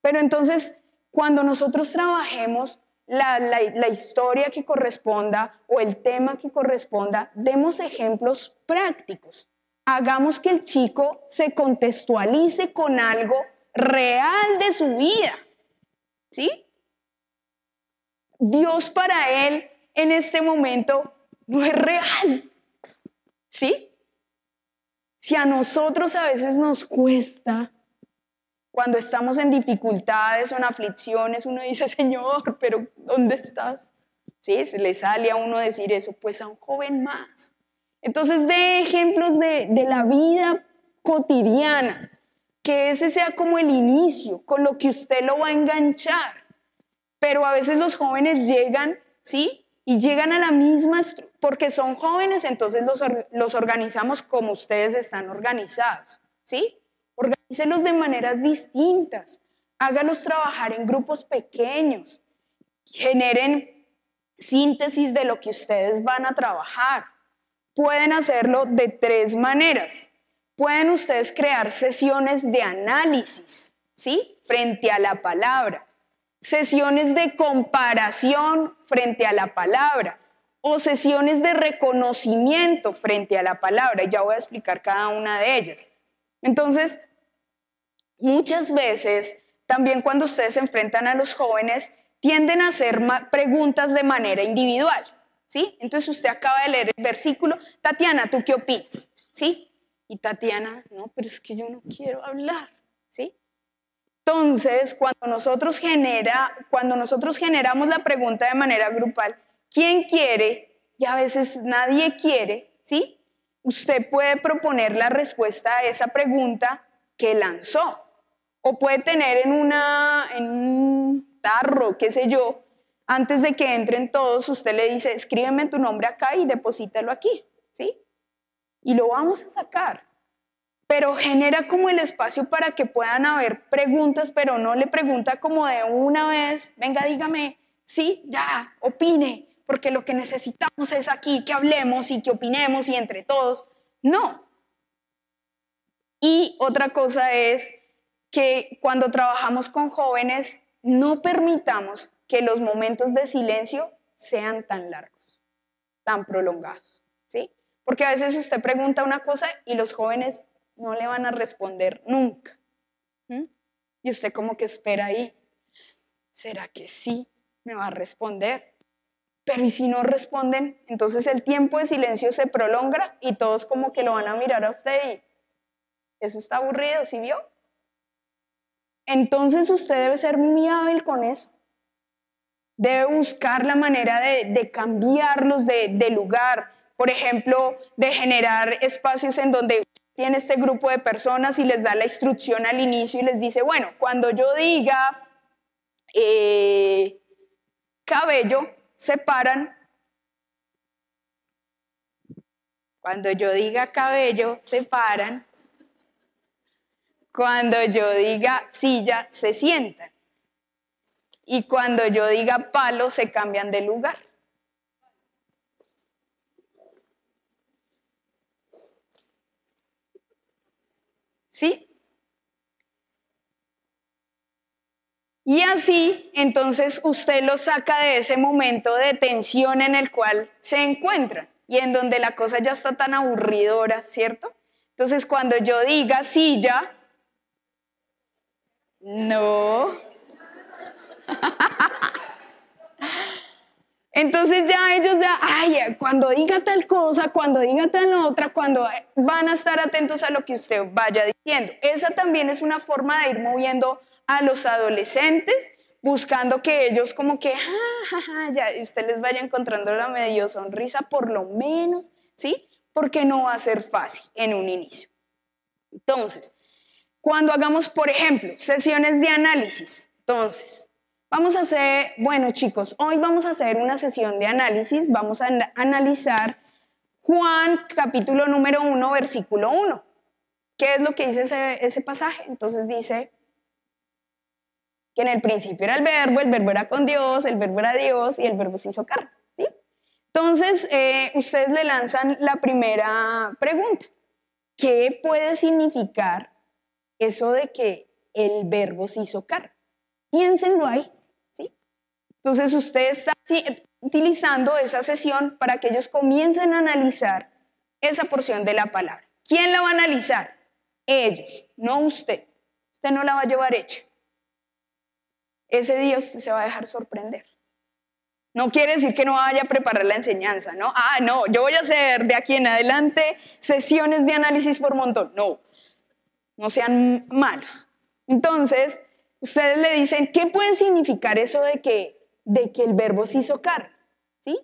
Pero entonces, cuando nosotros trabajemos la historia que corresponda o el tema que corresponda, demos ejemplos prácticos. Hagamos que el chico se contextualice con algo real de su vida, ¿sí? Dios para él en este momento no es real. ¿Sí? Si a nosotros a veces nos cuesta, cuando estamos en dificultades o en aflicciones, uno dice, Señor, pero ¿dónde estás? ¿Sí? Se le sale a uno decir eso, pues a un joven más. Entonces, de ejemplos de la vida cotidiana, que ese sea como el inicio, con lo que usted lo va a enganchar. Pero a veces los jóvenes llegan, ¿sí? Y llegan a la misma, porque son jóvenes, entonces los organizamos como ustedes están organizados, ¿sí? Organícelos de maneras distintas, hágalos trabajar en grupos pequeños, generen síntesis de lo que ustedes van a trabajar. Pueden hacerlo de 3 maneras. Pueden ustedes crear sesiones de análisis, ¿sí? Frente a la palabra. Sesiones de comparación frente a la palabra o sesiones de reconocimiento frente a la palabra. Y ya voy a explicar cada una de ellas. Entonces, muchas veces, también cuando ustedes se enfrentan a los jóvenes, tienden a hacer preguntas de manera individual, ¿sí? Entonces usted acaba de leer el versículo, Tatiana, ¿tú qué opinas? ¿Sí? Y Tatiana, no, pero es que yo no quiero hablar, ¿sí? Entonces, cuando nosotros generamos la pregunta de manera grupal, ¿quién quiere? Y a veces nadie quiere, ¿sí? Usted puede proponer la respuesta a esa pregunta que lanzó. O puede tener en un tarro, qué sé yo, antes de que entren todos, usted le dice, escríbeme tu nombre acá y deposítalo aquí, ¿sí? Y lo vamos a sacar. Pero genera como el espacio para que puedan haber preguntas, pero no le pregunta como de una vez, venga, dígame, sí, ya, opine, porque lo que necesitamos es aquí que hablemos y que opinemos y entre todos. No. Y otra cosa es que cuando trabajamos con jóvenes, no permitamos que los momentos de silencio sean tan largos, tan prolongados, ¿sí? Porque a veces usted pregunta una cosa y los jóvenes no le van a responder nunca. Y usted como que espera ahí. ¿Será que sí me va a responder? Pero ¿y si no responden? Entonces el tiempo de silencio se prolonga y todos como que lo van a mirar a usted y eso está aburrido, ¿sí vio? Entonces usted debe ser muy hábil con eso. Debe buscar la manera de cambiarlos de lugar. Por ejemplo, de generar espacios en donde tiene este grupo de personas y les da la instrucción al inicio y les dice, bueno, cuando yo diga cabello, se paran. Cuando yo diga cabello, se paran. Cuando yo diga silla, se sientan. Y cuando yo diga palo, se cambian de lugar. ¿Sí? Y así, entonces, usted lo saca de ese momento de tensión en el cual se encuentran y en donde la cosa ya está tan aburridora, ¿cierto? Entonces, cuando yo diga silla, no. Entonces ya ellos cuando diga tal cosa, cuando diga tal otra, cuando van a estar atentos a lo que usted vaya diciendo. Esa también es una forma de ir moviendo a los adolescentes, buscando que ellos como que, ya usted les vaya encontrando la medio sonrisa por lo menos, ¿sí? Porque no va a ser fácil en un inicio. Entonces, cuando hagamos, por ejemplo, sesiones de análisis, entonces, vamos a hacer, bueno chicos, hoy vamos a hacer una sesión de análisis, vamos a analizar Juan capítulo número 1, versículo 1. ¿Qué es lo que dice ese pasaje? Entonces dice que en el principio era el verbo era con Dios, el verbo era Dios y el verbo se hizo carne, ¿sí? Entonces, ustedes le lanzan la primera pregunta. ¿Qué puede significar eso de que el verbo se hizo carne? Piénsenlo ahí, ¿sí? Entonces usted está utilizando esa sesión para que ellos comiencen a analizar esa porción de la palabra. ¿Quién la va a analizar? Ellos, no usted. Usted no la va a llevar hecha. Ese día usted se va a dejar sorprender. No quiere decir que no vaya a preparar la enseñanza, ¿no? Ah, no, yo voy a hacer de aquí en adelante sesiones de análisis por montón. No, no sean malos. Entonces, ustedes le dicen, ¿qué puede significar eso de que el verbo se hizo carne? ¿Sí?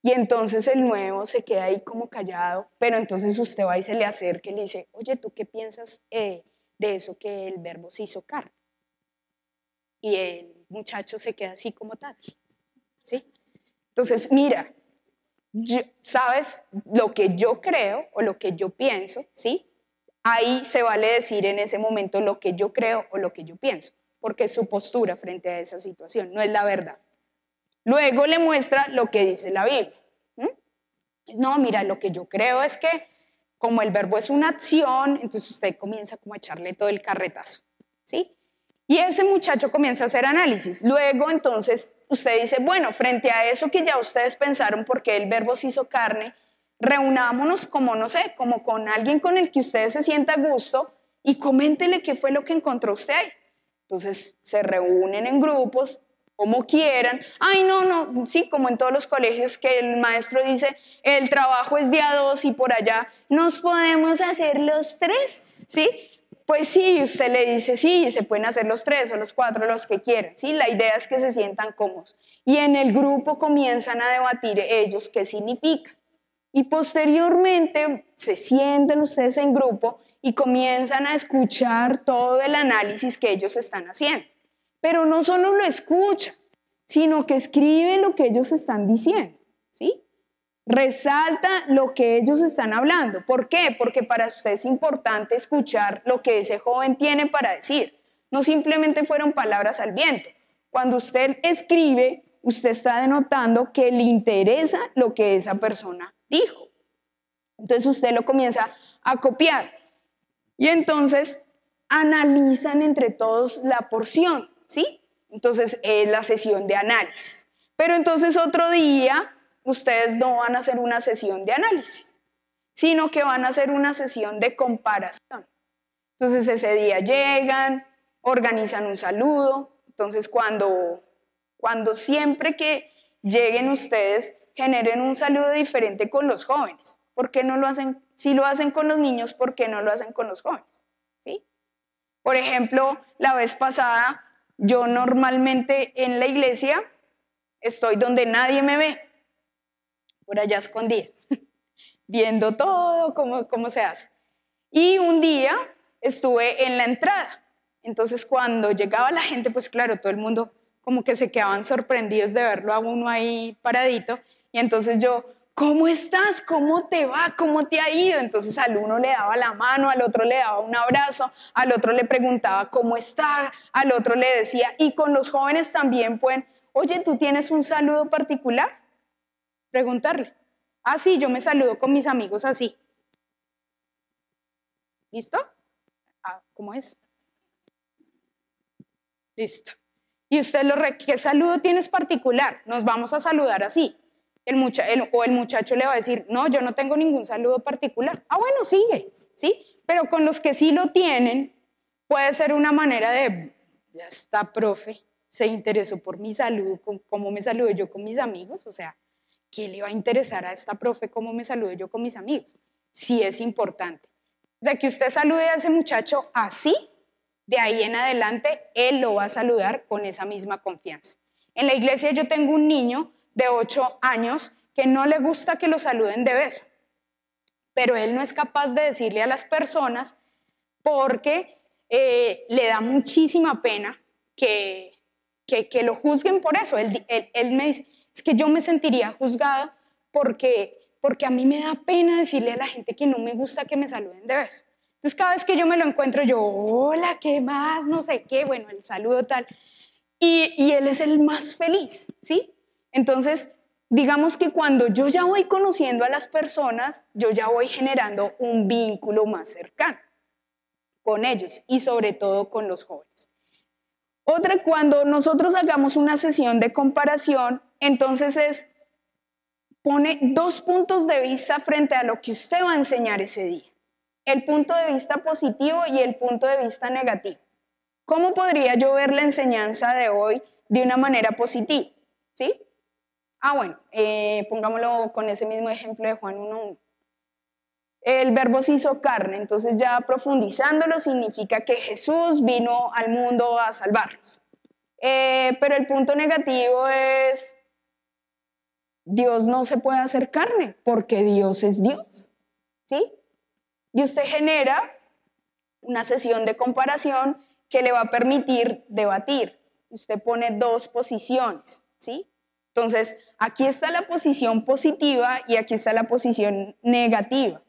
Y entonces el nuevo se queda ahí como callado, pero entonces usted va y se le acerca y le dice, oye, ¿tú qué piensas de eso que el verbo se hizo carne? Y el muchacho se queda así como Tati. ¿Sí? Entonces, mira, ¿sabes? Lo que yo creo o lo que yo pienso, ¿sí? Ahí se vale decir en ese momento lo que yo creo o lo que yo pienso, porque es su postura frente a esa situación, no es la verdad. Luego le muestra lo que dice la Biblia. No, mira, lo que yo creo es que como el verbo es una acción, entonces usted comienza como a echarle todo el carretazo, ¿sí? Y ese muchacho comienza a hacer análisis. Luego, entonces, usted dice, bueno, frente a eso que ya ustedes pensaron por qué el verbo se hizo carne, reunámonos como, no sé, como con alguien con el que ustedes se sienta a gusto y coméntele qué fue lo que encontró usted ahí. Entonces, se reúnen en grupos, como quieran. Ay, no, sí, como en todos los colegios que el maestro dice, el trabajo es de a 2 y por allá nos podemos hacer los 3, ¿sí? Pues sí, usted le dice, sí, se pueden hacer los 3 o los 4, los que quieran, ¿sí? La idea es que se sientan cómodos. Y en el grupo comienzan a debatir ellos qué significa. Y posteriormente se sientan ustedes en grupo y comienzan a escuchar todo el análisis que ellos están haciendo. Pero no solo lo escuchan, sino que escriben lo que ellos están diciendo, ¿sí? Resalta lo que ellos están hablando. ¿Por qué? Porque para usted es importante escuchar lo que ese joven tiene para decir. No simplemente fueron palabras al viento. Cuando usted escribe, usted está denotando que le interesa lo que esa persona dijo. Entonces usted lo comienza a copiar. Y entonces analizan entre todos la porción, ¿sí? Entonces es la sesión de análisis. Pero entonces otro día ustedes no van a hacer una sesión de análisis, sino que van a hacer una sesión de comparación. Entonces ese día llegan, organizan un saludo. Entonces cuando siempre que lleguen ustedes, generen un saludo diferente con los jóvenes. ¿Por qué no lo hacen? Si lo hacen con los niños, ¿por qué no lo hacen con los jóvenes? ¿Sí? Por ejemplo, la vez pasada, yo normalmente en la iglesia estoy donde nadie me ve, por allá escondida, viendo todo cómo se hace. Y un día estuve en la entrada. Entonces cuando llegaba la gente, pues claro, todo el mundo como que se quedaban sorprendidos de verlo a uno ahí paradito. Y entonces yo, ¿cómo estás? ¿Cómo te va? ¿Cómo te ha ido? Entonces al uno le daba la mano, al otro le daba un abrazo, al otro le preguntaba cómo está, al otro le decía, y con los jóvenes también pueden, oye, ¿tú tienes un saludo particular? Preguntarle. Ah, sí, yo me saludo con mis amigos así. ¿Listo? Ah, ¿cómo es? Listo. Y usted ¿qué saludo tienes particular? Nos vamos a saludar así. El muchacho le va a decir, no, yo no tengo ningún saludo particular. Ah, bueno, sigue, ¿sí? Pero con los que sí lo tienen, puede ser una manera de, ya está, profe, se interesó por mi salud, cómo me saludo yo con mis amigos, o sea, ¿qué le va a interesar a esta profe cómo me saludo yo con mis amigos? Sí es importante. O sea, que usted salude a ese muchacho así, de ahí en adelante, él lo va a saludar con esa misma confianza. En la iglesia yo tengo un niño de 8 años que no le gusta que lo saluden de beso, pero él no es capaz de decirle a las personas porque le da muchísima pena que lo juzguen por eso. Él me dice, es que yo me sentiría juzgada porque a mí me da pena decirle a la gente que no me gusta que me saluden de beso. Entonces cada vez que yo me lo encuentro, yo, hola, ¿qué más? No sé qué, bueno, el saludo tal. Y él es el más feliz, ¿sí? Entonces, digamos que cuando yo ya voy conociendo a las personas, yo ya voy generando un vínculo más cercano con ellos y sobre todo con los jóvenes. Otra, cuando nosotros hagamos una sesión de comparación, entonces pone 2 puntos de vista frente a lo que usted va a enseñar ese día. El punto de vista positivo y el punto de vista negativo. ¿Cómo podría yo ver la enseñanza de hoy de una manera positiva? ¿Sí? Bueno, pongámoslo con ese mismo ejemplo de Juan 1:1. El verbo se hizo carne, entonces ya profundizándolo significa que Jesús vino al mundo a salvarnos. Pero el punto negativo es, Dios no se puede hacer carne porque Dios es Dios, ¿sí? Y usted genera una sesión de comparación que le va a permitir debatir. Usted pone dos posiciones, ¿sí? Entonces, aquí está la posición positiva y aquí está la posición negativa.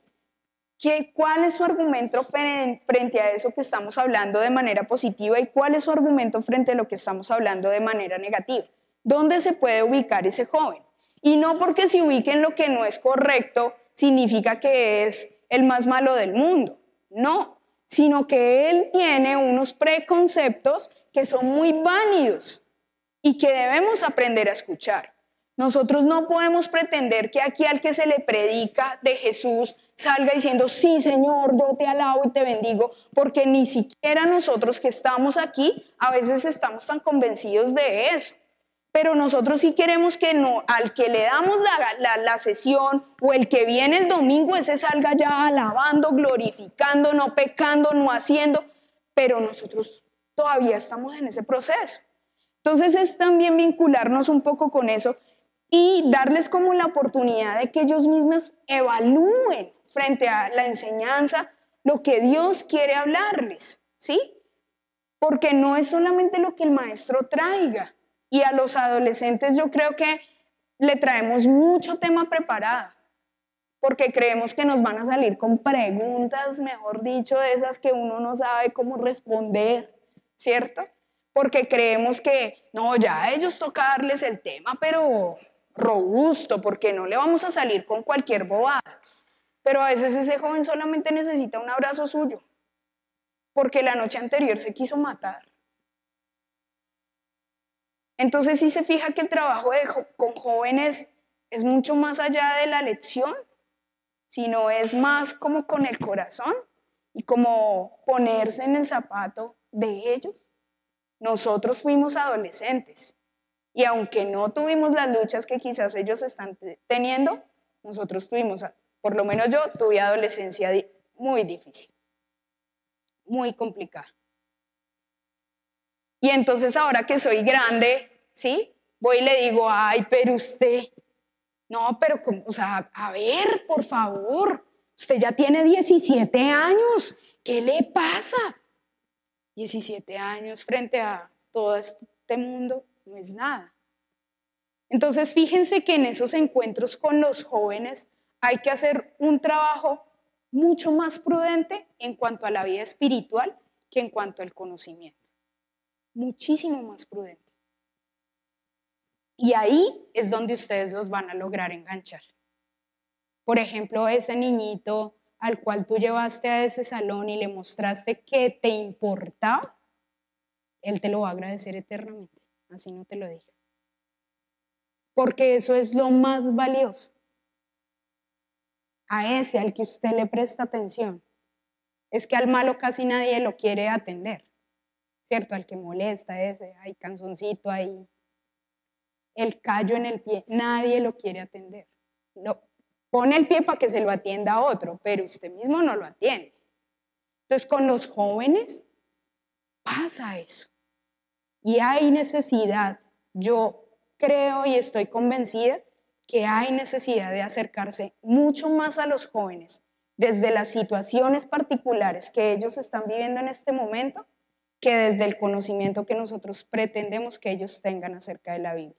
¿Cuál es su argumento frente a eso que estamos hablando de manera positiva y cuál es su argumento frente a lo que estamos hablando de manera negativa? ¿Dónde se puede ubicar ese joven? Y no porque se ubique en lo que no es correcto significa que es el más malo del mundo, no, sino que él tiene unos preconceptos que son muy válidos y que debemos aprender a escuchar. Nosotros no podemos pretender que aquí al que se le predica de Jesús salga diciendo, sí, Señor, yo te alabo y te bendigo, porque ni siquiera nosotros que estamos aquí a veces estamos tan convencidos de eso. Pero nosotros sí queremos que no, al que le damos la sesión o el que viene el domingo, ese salga ya alabando, glorificando, no pecando, no haciendo, pero nosotros todavía estamos en ese proceso. Entonces es también vincularnos un poco con eso y darles como la oportunidad de que ellos mismos evalúen frente a la enseñanza lo que Dios quiere hablarles, ¿sí? Porque no es solamente lo que el maestro traiga. Y a los adolescentes yo creo que le traemos mucho tema preparado, porque creemos que nos van a salir con preguntas, mejor dicho, de esas que uno no sabe cómo responder, ¿cierto? Porque creemos que, no, ya a ellos toca darles el tema, pero robusto, porque no le vamos a salir con cualquier bobada. Pero a veces ese joven solamente necesita un abrazo suyo, porque la noche anterior se quiso matar. Entonces sí se fija que el trabajo con jóvenes es mucho más allá de la lección, sino es más como con el corazón y como ponerse en el zapato de ellos. Nosotros fuimos adolescentes y aunque no tuvimos las luchas que quizás ellos están teniendo, nosotros tuvimos, por lo menos yo tuve adolescencia muy difícil, muy complicada. Y entonces ahora que soy grande, ¿sí? Voy y le digo, ay, pero usted, no, pero, o sea, a ver, por favor, usted ya tiene 17 años, ¿qué le pasa? 17 años frente a todo este mundo no es nada. Entonces, fíjense que en esos encuentros con los jóvenes hay que hacer un trabajo mucho más prudente en cuanto a la vida espiritual que en cuanto al conocimiento. Muchísimo más prudente. Y ahí es donde ustedes los van a lograr enganchar. Por ejemplo, ese niñito al cual tú llevaste a ese salón y le mostraste que te importaba, él te lo va a agradecer eternamente, así no te lo diga. Porque eso es lo más valioso. A ese al que usted le presta atención. Es que al malo casi nadie lo quiere atender, ¿cierto? Al que molesta ese, hay canzoncito ahí, el callo en el pie, nadie lo quiere atender. Pone el pie para que se lo atienda a otro, pero usted mismo no lo atiende. Entonces, con los jóvenes pasa eso. Y hay necesidad, yo creo y estoy convencida que hay necesidad de acercarse mucho más a los jóvenes desde las situaciones particulares que ellos están viviendo en este momento que desde el conocimiento que nosotros pretendemos que ellos tengan acerca de la Biblia.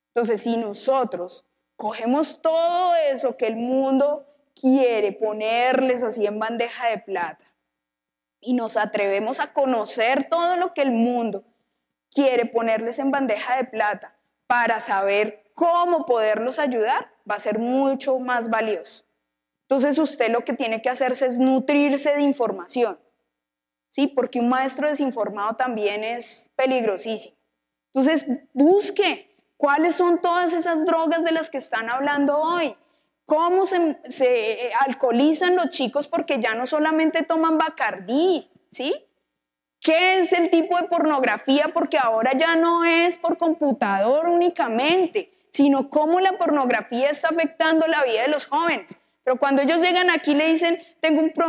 Entonces, si nosotros cogemos todo eso que el mundo quiere ponerles así en bandeja de plata y nos atrevemos a conocer todo lo que el mundo quiere ponerles en bandeja de plata para saber cómo poderlos ayudar, va a ser mucho más valioso. Entonces usted lo que tiene que hacerse es nutrirse de información, ¿sí? Porque un maestro desinformado también es peligrosísimo. Entonces busque cuáles son todas esas drogas de las que están hablando hoy, cómo se alcoholizan los chicos porque ya no solamente toman Bacardí, ¿sí? ¿Qué es el tipo de pornografía? Porque ahora ya no es por computador únicamente, sino cómo la pornografía está afectando la vida de los jóvenes. Pero cuando ellos llegan aquí le dicen,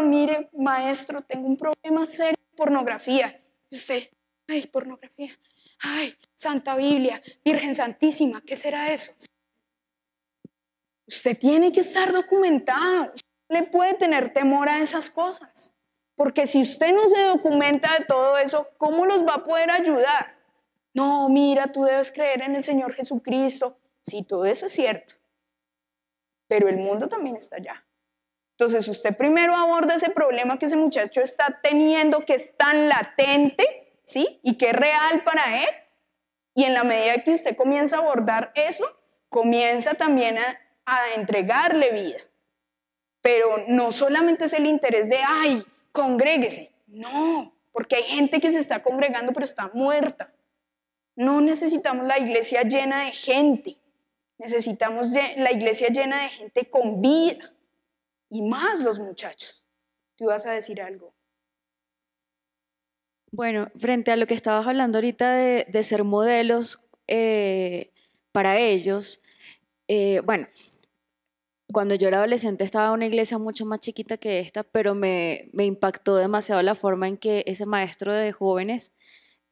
mire, maestro, tengo un problema serio de pornografía. Y usted, ay, pornografía, ay, Santa Biblia, Virgen Santísima, ¿qué será eso? Usted tiene que estar documentado. Usted le puede tener temor a esas cosas. Porque si usted no se documenta de todo eso, ¿cómo los va a poder ayudar? No, mira, tú debes creer en el Señor Jesucristo. Sí, todo eso es cierto. Pero el mundo también está allá. Entonces, usted primero aborda ese problema que ese muchacho está teniendo, que es tan latente, ¿sí? Y que es real para él. Y en la medida que usted comienza a abordar eso, comienza también a entregarle vida. Pero no solamente es el interés de, ay, congréguese. No, porque hay gente que se está congregando pero está muerta. No necesitamos la iglesia llena de gente. Necesitamos la iglesia llena de gente con vida. Y más los muchachos. ¿Tú ibas a decir algo? Bueno, frente a lo que estabas hablando ahorita de ser modelos para ellos, bueno, cuando yo era adolescente estaba en una iglesia mucho más chiquita que esta, pero me impactó demasiado la forma en que ese maestro de jóvenes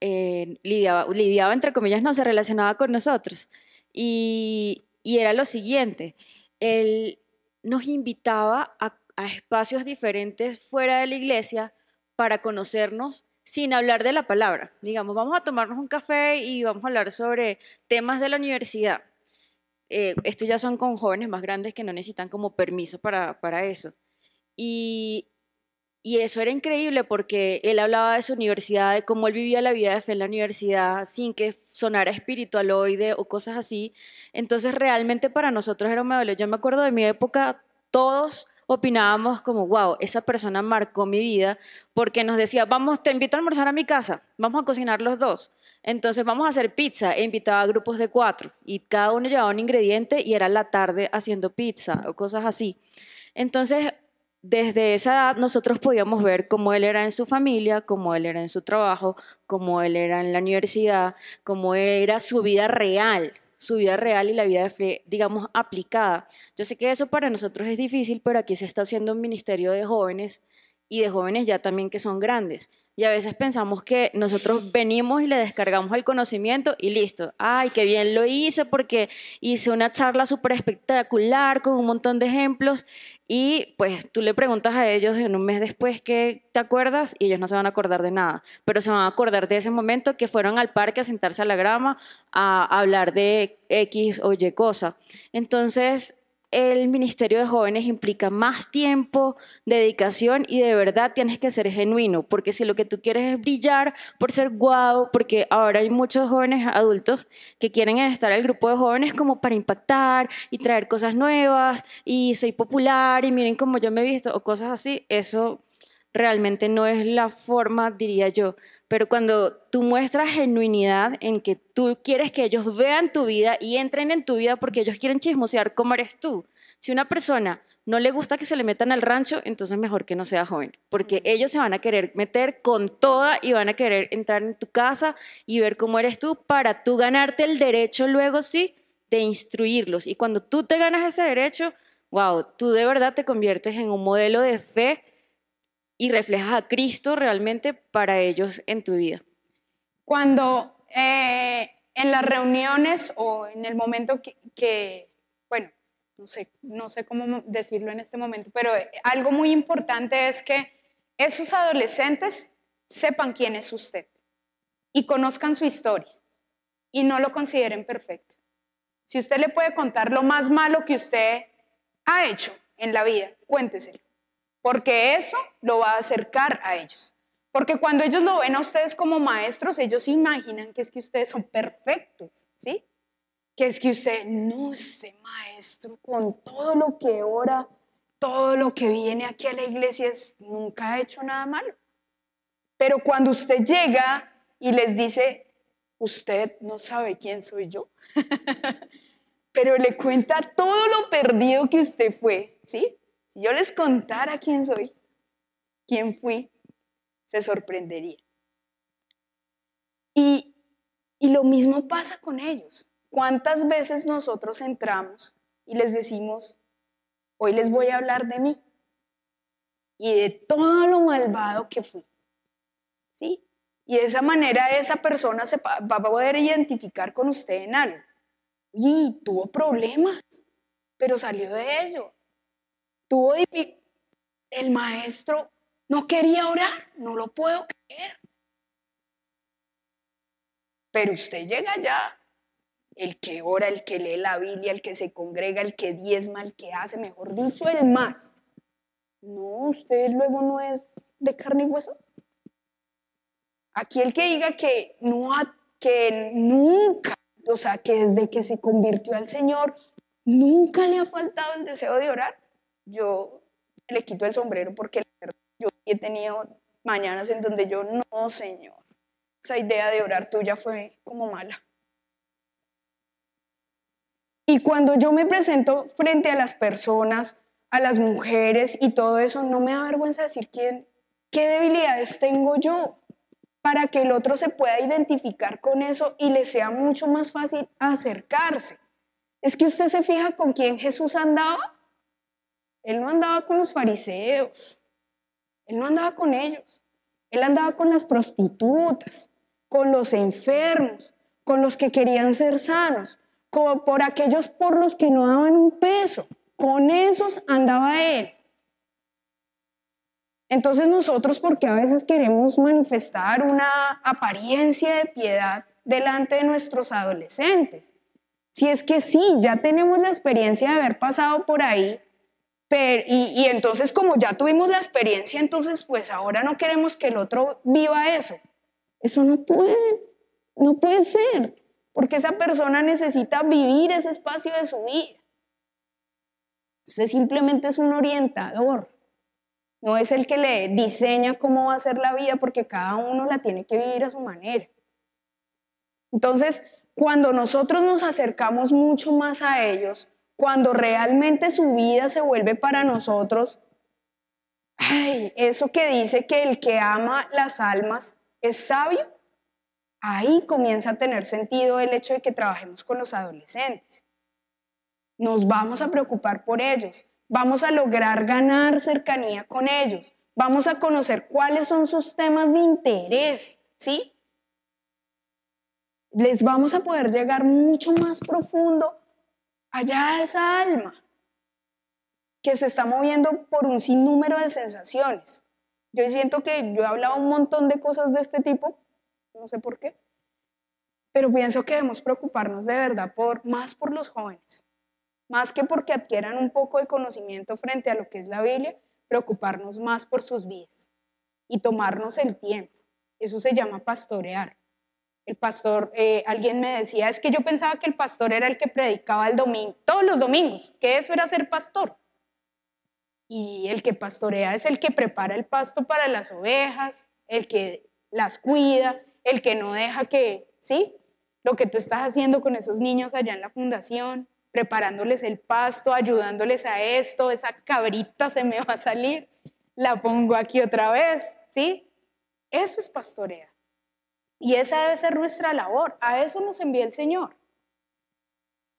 lidiaba, entre comillas, no se relacionaba con nosotros. Y era lo siguiente, él nos invitaba a espacios diferentes fuera de la iglesia para conocernos sin hablar de la palabra. Digamos, vamos a tomarnos un café y vamos a hablar sobre temas de la universidad. Esto ya son con jóvenes más grandes que no necesitan como permiso para eso. Y eso era increíble porque él hablaba de su universidad, de cómo él vivía la vida de fe en la universidad sin que sonara espiritualoide o cosas así. Entonces realmente para nosotros era un modelo. Yo me acuerdo de mi época, todos opinábamos como, wow, esa persona marcó mi vida porque nos decía, vamos, te invito a almorzar a mi casa, vamos a cocinar los dos. Entonces vamos a hacer pizza e invitaba a grupos de 4 y cada uno llevaba un ingrediente y era la tarde haciendo pizza o cosas así. Entonces, desde esa edad nosotros podíamos ver cómo él era en su familia, cómo él era en su trabajo, cómo él era en la universidad, cómo era su vida real y la vida de fe, digamos, aplicada. Yo sé que eso para nosotros es difícil, pero aquí se está haciendo un ministerio de jóvenes y de jóvenes ya también que son grandes. Y a veces pensamos que nosotros venimos y le descargamos el conocimiento y listo. Ay, qué bien lo hice porque hice una charla súper espectacular con un montón de ejemplos y pues tú le preguntas a ellos en un mes después qué te acuerdas y ellos no se van a acordar de nada, pero se van a acordar de ese momento que fueron al parque a sentarse a la grama a hablar de X o Y cosa. Entonces, el ministerio de jóvenes implica más tiempo, dedicación y de verdad tienes que ser genuino, porque si lo que tú quieres es brillar por ser guau, porque ahora hay muchos jóvenes adultos que quieren estar en el grupo de jóvenes como para impactar y traer cosas nuevas y soy popular y miren cómo yo me he visto o cosas así, eso realmente no es la forma, diría yo. Pero cuando tú muestras genuinidad en que tú quieres que ellos vean tu vida y entren en tu vida porque ellos quieren chismosear cómo eres tú. Si una persona no le gusta que se le metan al rancho, entonces mejor que no sea joven, porque ellos se van a querer meter con toda y van a querer entrar en tu casa y ver cómo eres tú para tú ganarte el derecho luego sí de instruirlos. Y cuando tú te ganas ese derecho, wow, tú de verdad te conviertes en un modelo de fe y reflejas a Cristo realmente para ellos en tu vida. Cuando en las reuniones o en el momento que bueno, no sé cómo decirlo en este momento, pero algo muy importante es que esos adolescentes sepan quién es usted y conozcan su historia y no lo consideren perfecto. Si usted le puede contar lo más malo que usted ha hecho en la vida, cuénteselo. Porque eso lo va a acercar a ellos. Porque cuando ellos lo ven a ustedes como maestros, ellos se imaginan que es que ustedes son perfectos, ¿sí? Que es que usted, no, ese maestro con todo lo que ora, todo lo que viene aquí a la iglesia, nunca ha hecho nada malo. Pero cuando usted llega y les dice, usted no sabe quién soy yo, pero le cuenta todo lo perdido que usted fue, ¿sí? Si yo les contara quién soy, quién fui, se sorprendería. Y lo mismo pasa con ellos. ¿Cuántas veces nosotros entramos y les decimos, hoy les voy a hablar de mí y de todo lo malvado que fui? ¿Sí? Y de esa manera esa persona se va a poder identificar con usted en algo. Y tuvo problemas, pero salió de ello. El maestro no quería orar, no lo puedo creer. Pero usted llega allá, el que ora, el que lee la Biblia, el que se congrega, el que diezma, el que hace, mejor dicho, el más. No, usted luego no es de carne y hueso. Aquí el que diga que nunca, o sea, que desde que se convirtió al Señor, nunca le ha faltado el deseo de orar, yo le quito el sombrero porque yo he tenido mañanas en donde yo, no, Señor, esa idea de orar tuya fue como mala. Y cuando yo me presento frente a las personas, a las mujeres y todo eso, no me da vergüenza decir qué debilidades tengo yo, para que el otro se pueda identificar con eso y le sea mucho más fácil acercarse. Es que usted se fija con quién Jesús andaba. Él no andaba con los fariseos, él no andaba con ellos, él andaba con las prostitutas, con los enfermos, con los que querían ser sanos, por aquellos por los que no daban un peso, con esos andaba él. Entonces nosotros, porque a veces queremos manifestar una apariencia de piedad delante de nuestros adolescentes, si es que sí, ya tenemos la experiencia de haber pasado por ahí, y entonces como ya tuvimos la experiencia, entonces pues ahora no queremos que el otro viva eso. Eso no puede ser, porque esa persona necesita vivir ese espacio de su vida. Usted simplemente es un orientador. No es el que le diseña cómo va a ser la vida, porque cada uno la tiene que vivir a su manera. Entonces, cuando nosotros nos acercamos mucho más a ellos, cuando realmente su vida se vuelve para nosotros, eso que dice que el que ama las almas es sabio, ahí comienza a tener sentido el hecho de que trabajemos con los adolescentes. Nos vamos a preocupar por ellos. Vamos a lograr ganar cercanía con ellos. Vamos a conocer cuáles son sus temas de interés, ¿sí? Les vamos a poder llegar mucho más profundo allá a esa alma que se está moviendo por un sinnúmero de sensaciones. Yo siento que yo he hablado un montón de cosas de este tipo, no sé por qué, pero pienso que debemos preocuparnos de verdad más por los jóvenes. Más que porque adquieran un poco de conocimiento frente a lo que es la Biblia, preocuparnos más por sus vidas y tomarnos el tiempo. Eso se llama pastorear. El pastor, alguien me decía, es que yo pensaba que el pastor era el que predicaba el domingo, todos los domingos, que eso era ser pastor. Y el que pastorea es el que prepara el pasto para las ovejas, el que las cuida, el que no deja que, ¿sí? Lo que tú estás haciendo con esos niños allá en la fundación, preparándoles el pasto, ayudándoles a esto, esa cabrita se me va a salir, la pongo aquí otra vez, ¿sí? Eso es pastorear. Y esa debe ser nuestra labor, a eso nos envía el Señor.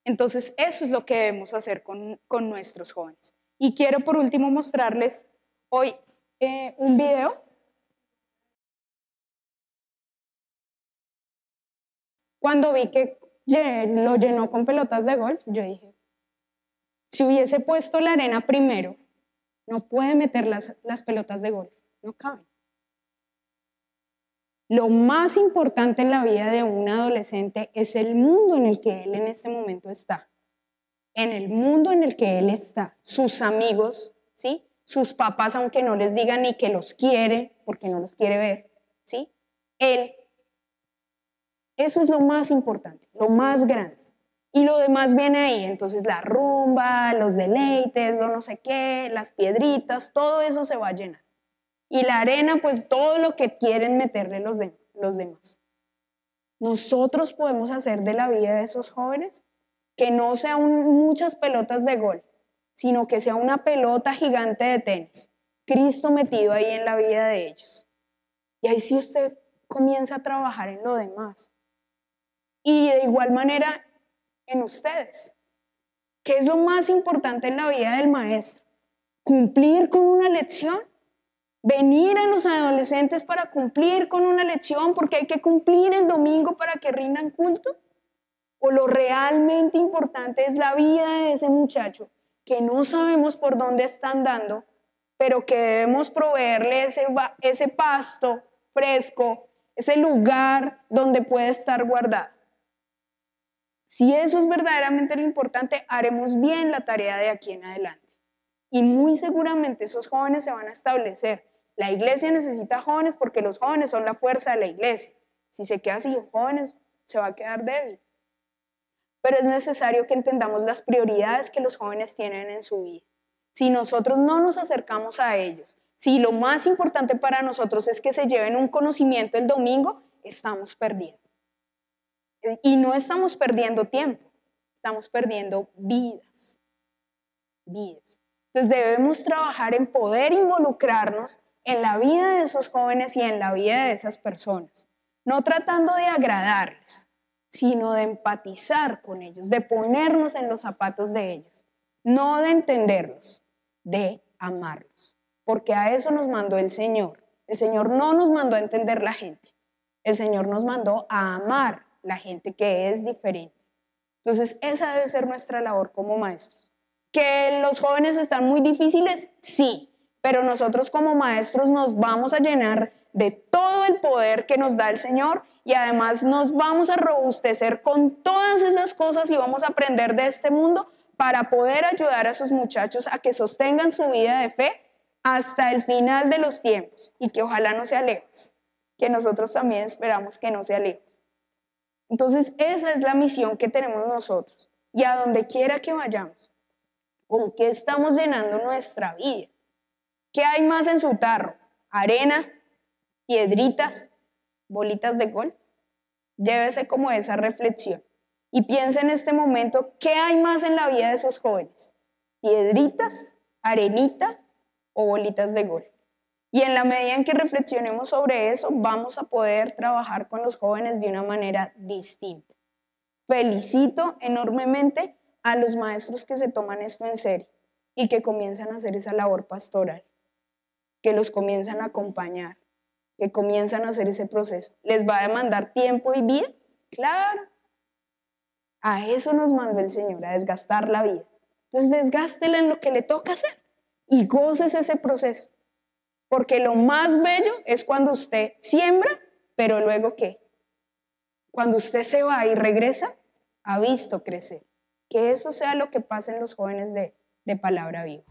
Entonces, eso es lo que debemos hacer con nuestros jóvenes. Y quiero por último mostrarles hoy un video. Cuando vi que lo llenó con pelotas de golf, yo dije, si hubiese puesto la arena primero, no puede meter las pelotas de golf, no caben. Lo más importante en la vida de un adolescente es el mundo en el que él en este momento está. En el mundo en el que él está, sus amigos, ¿sí? Sus papás, aunque no les digan ni que los quiere, porque no los quiere ver, ¿sí? Él. Eso es lo más importante, lo más grande. Y lo demás viene ahí, entonces la rumba, los deleites, lo no sé qué, las piedritas, todo eso se va a llenar. Y la arena, pues todo lo que quieren meterle los demás. Nosotros podemos hacer de la vida de esos jóvenes que no sean muchas pelotas de golf, sino que sea una pelota gigante de tenis, Cristo metido ahí en la vida de ellos. Y ahí sí usted comienza a trabajar en lo demás. Y de igual manera, en ustedes. ¿Qué es lo más importante en la vida del maestro? ¿Cumplir con una lección? ¿Venir a los adolescentes para cumplir con una lección porque hay que cumplir el domingo para que rindan culto? ¿O lo realmente importante es la vida de ese muchacho que no sabemos por dónde está andando, pero que debemos proveerle ese pasto fresco, ese lugar donde puede estar guardado? Si eso es verdaderamente lo importante, haremos bien la tarea de aquí en adelante. Y muy seguramente esos jóvenes se van a establecer. La iglesia necesita jóvenes porque los jóvenes son la fuerza de la iglesia. Si se queda sin jóvenes, se va a quedar débil. Pero es necesario que entendamos las prioridades que los jóvenes tienen en su vida. Si nosotros no nos acercamos a ellos, si lo más importante para nosotros es que se lleven un conocimiento el domingo, estamos perdiendo. Y no estamos perdiendo tiempo, estamos perdiendo vidas. Vidas. Entonces debemos trabajar en poder involucrarnos en la vida de esos jóvenes y en la vida de esas personas, no tratando de agradarles, sino de empatizar con ellos, de ponernos en los zapatos de ellos, no de entenderlos, de amarlos, porque a eso nos mandó el Señor. El Señor no nos mandó a entender la gente, el Señor nos mandó a amar la gente que es diferente. Entonces esa debe ser nuestra labor como maestros. ¿Que los jóvenes están muy difíciles? Sí, pero nosotros como maestros nos vamos a llenar de todo el poder que nos da el Señor y además nos vamos a robustecer con todas esas cosas y vamos a aprender de este mundo para poder ayudar a esos muchachos a que sostengan su vida de fe hasta el final de los tiempos y que ojalá no sea lejos, que nosotros también esperamos que no sea lejos. Entonces esa es la misión que tenemos nosotros y a donde quiera que vayamos, ¿con qué estamos llenando nuestra vida? ¿Qué hay más en su tarro? ¿Arena? ¿Piedritas? ¿Bolitas de golf? Llévese como esa reflexión y piense en este momento, ¿qué hay más en la vida de esos jóvenes? ¿Piedritas? ¿Arenita? ¿O bolitas de golf? Y en la medida en que reflexionemos sobre eso, vamos a poder trabajar con los jóvenes de una manera distinta. Felicito enormemente a los maestros que se toman esto en serio y que comienzan a hacer esa labor pastoral, que los comienzan a acompañar, que comienzan a hacer ese proceso. ¿Les va a demandar tiempo y vida? Claro. A eso nos mandó el Señor, a desgastar la vida. Entonces desgástela en lo que le toca hacer y gócese ese proceso. Porque lo más bello es cuando usted siembra, pero luego ¿qué? Cuando usted se va y regresa, ha visto crecer. Que eso sea lo que pasa en los jóvenes de Palabra Viva.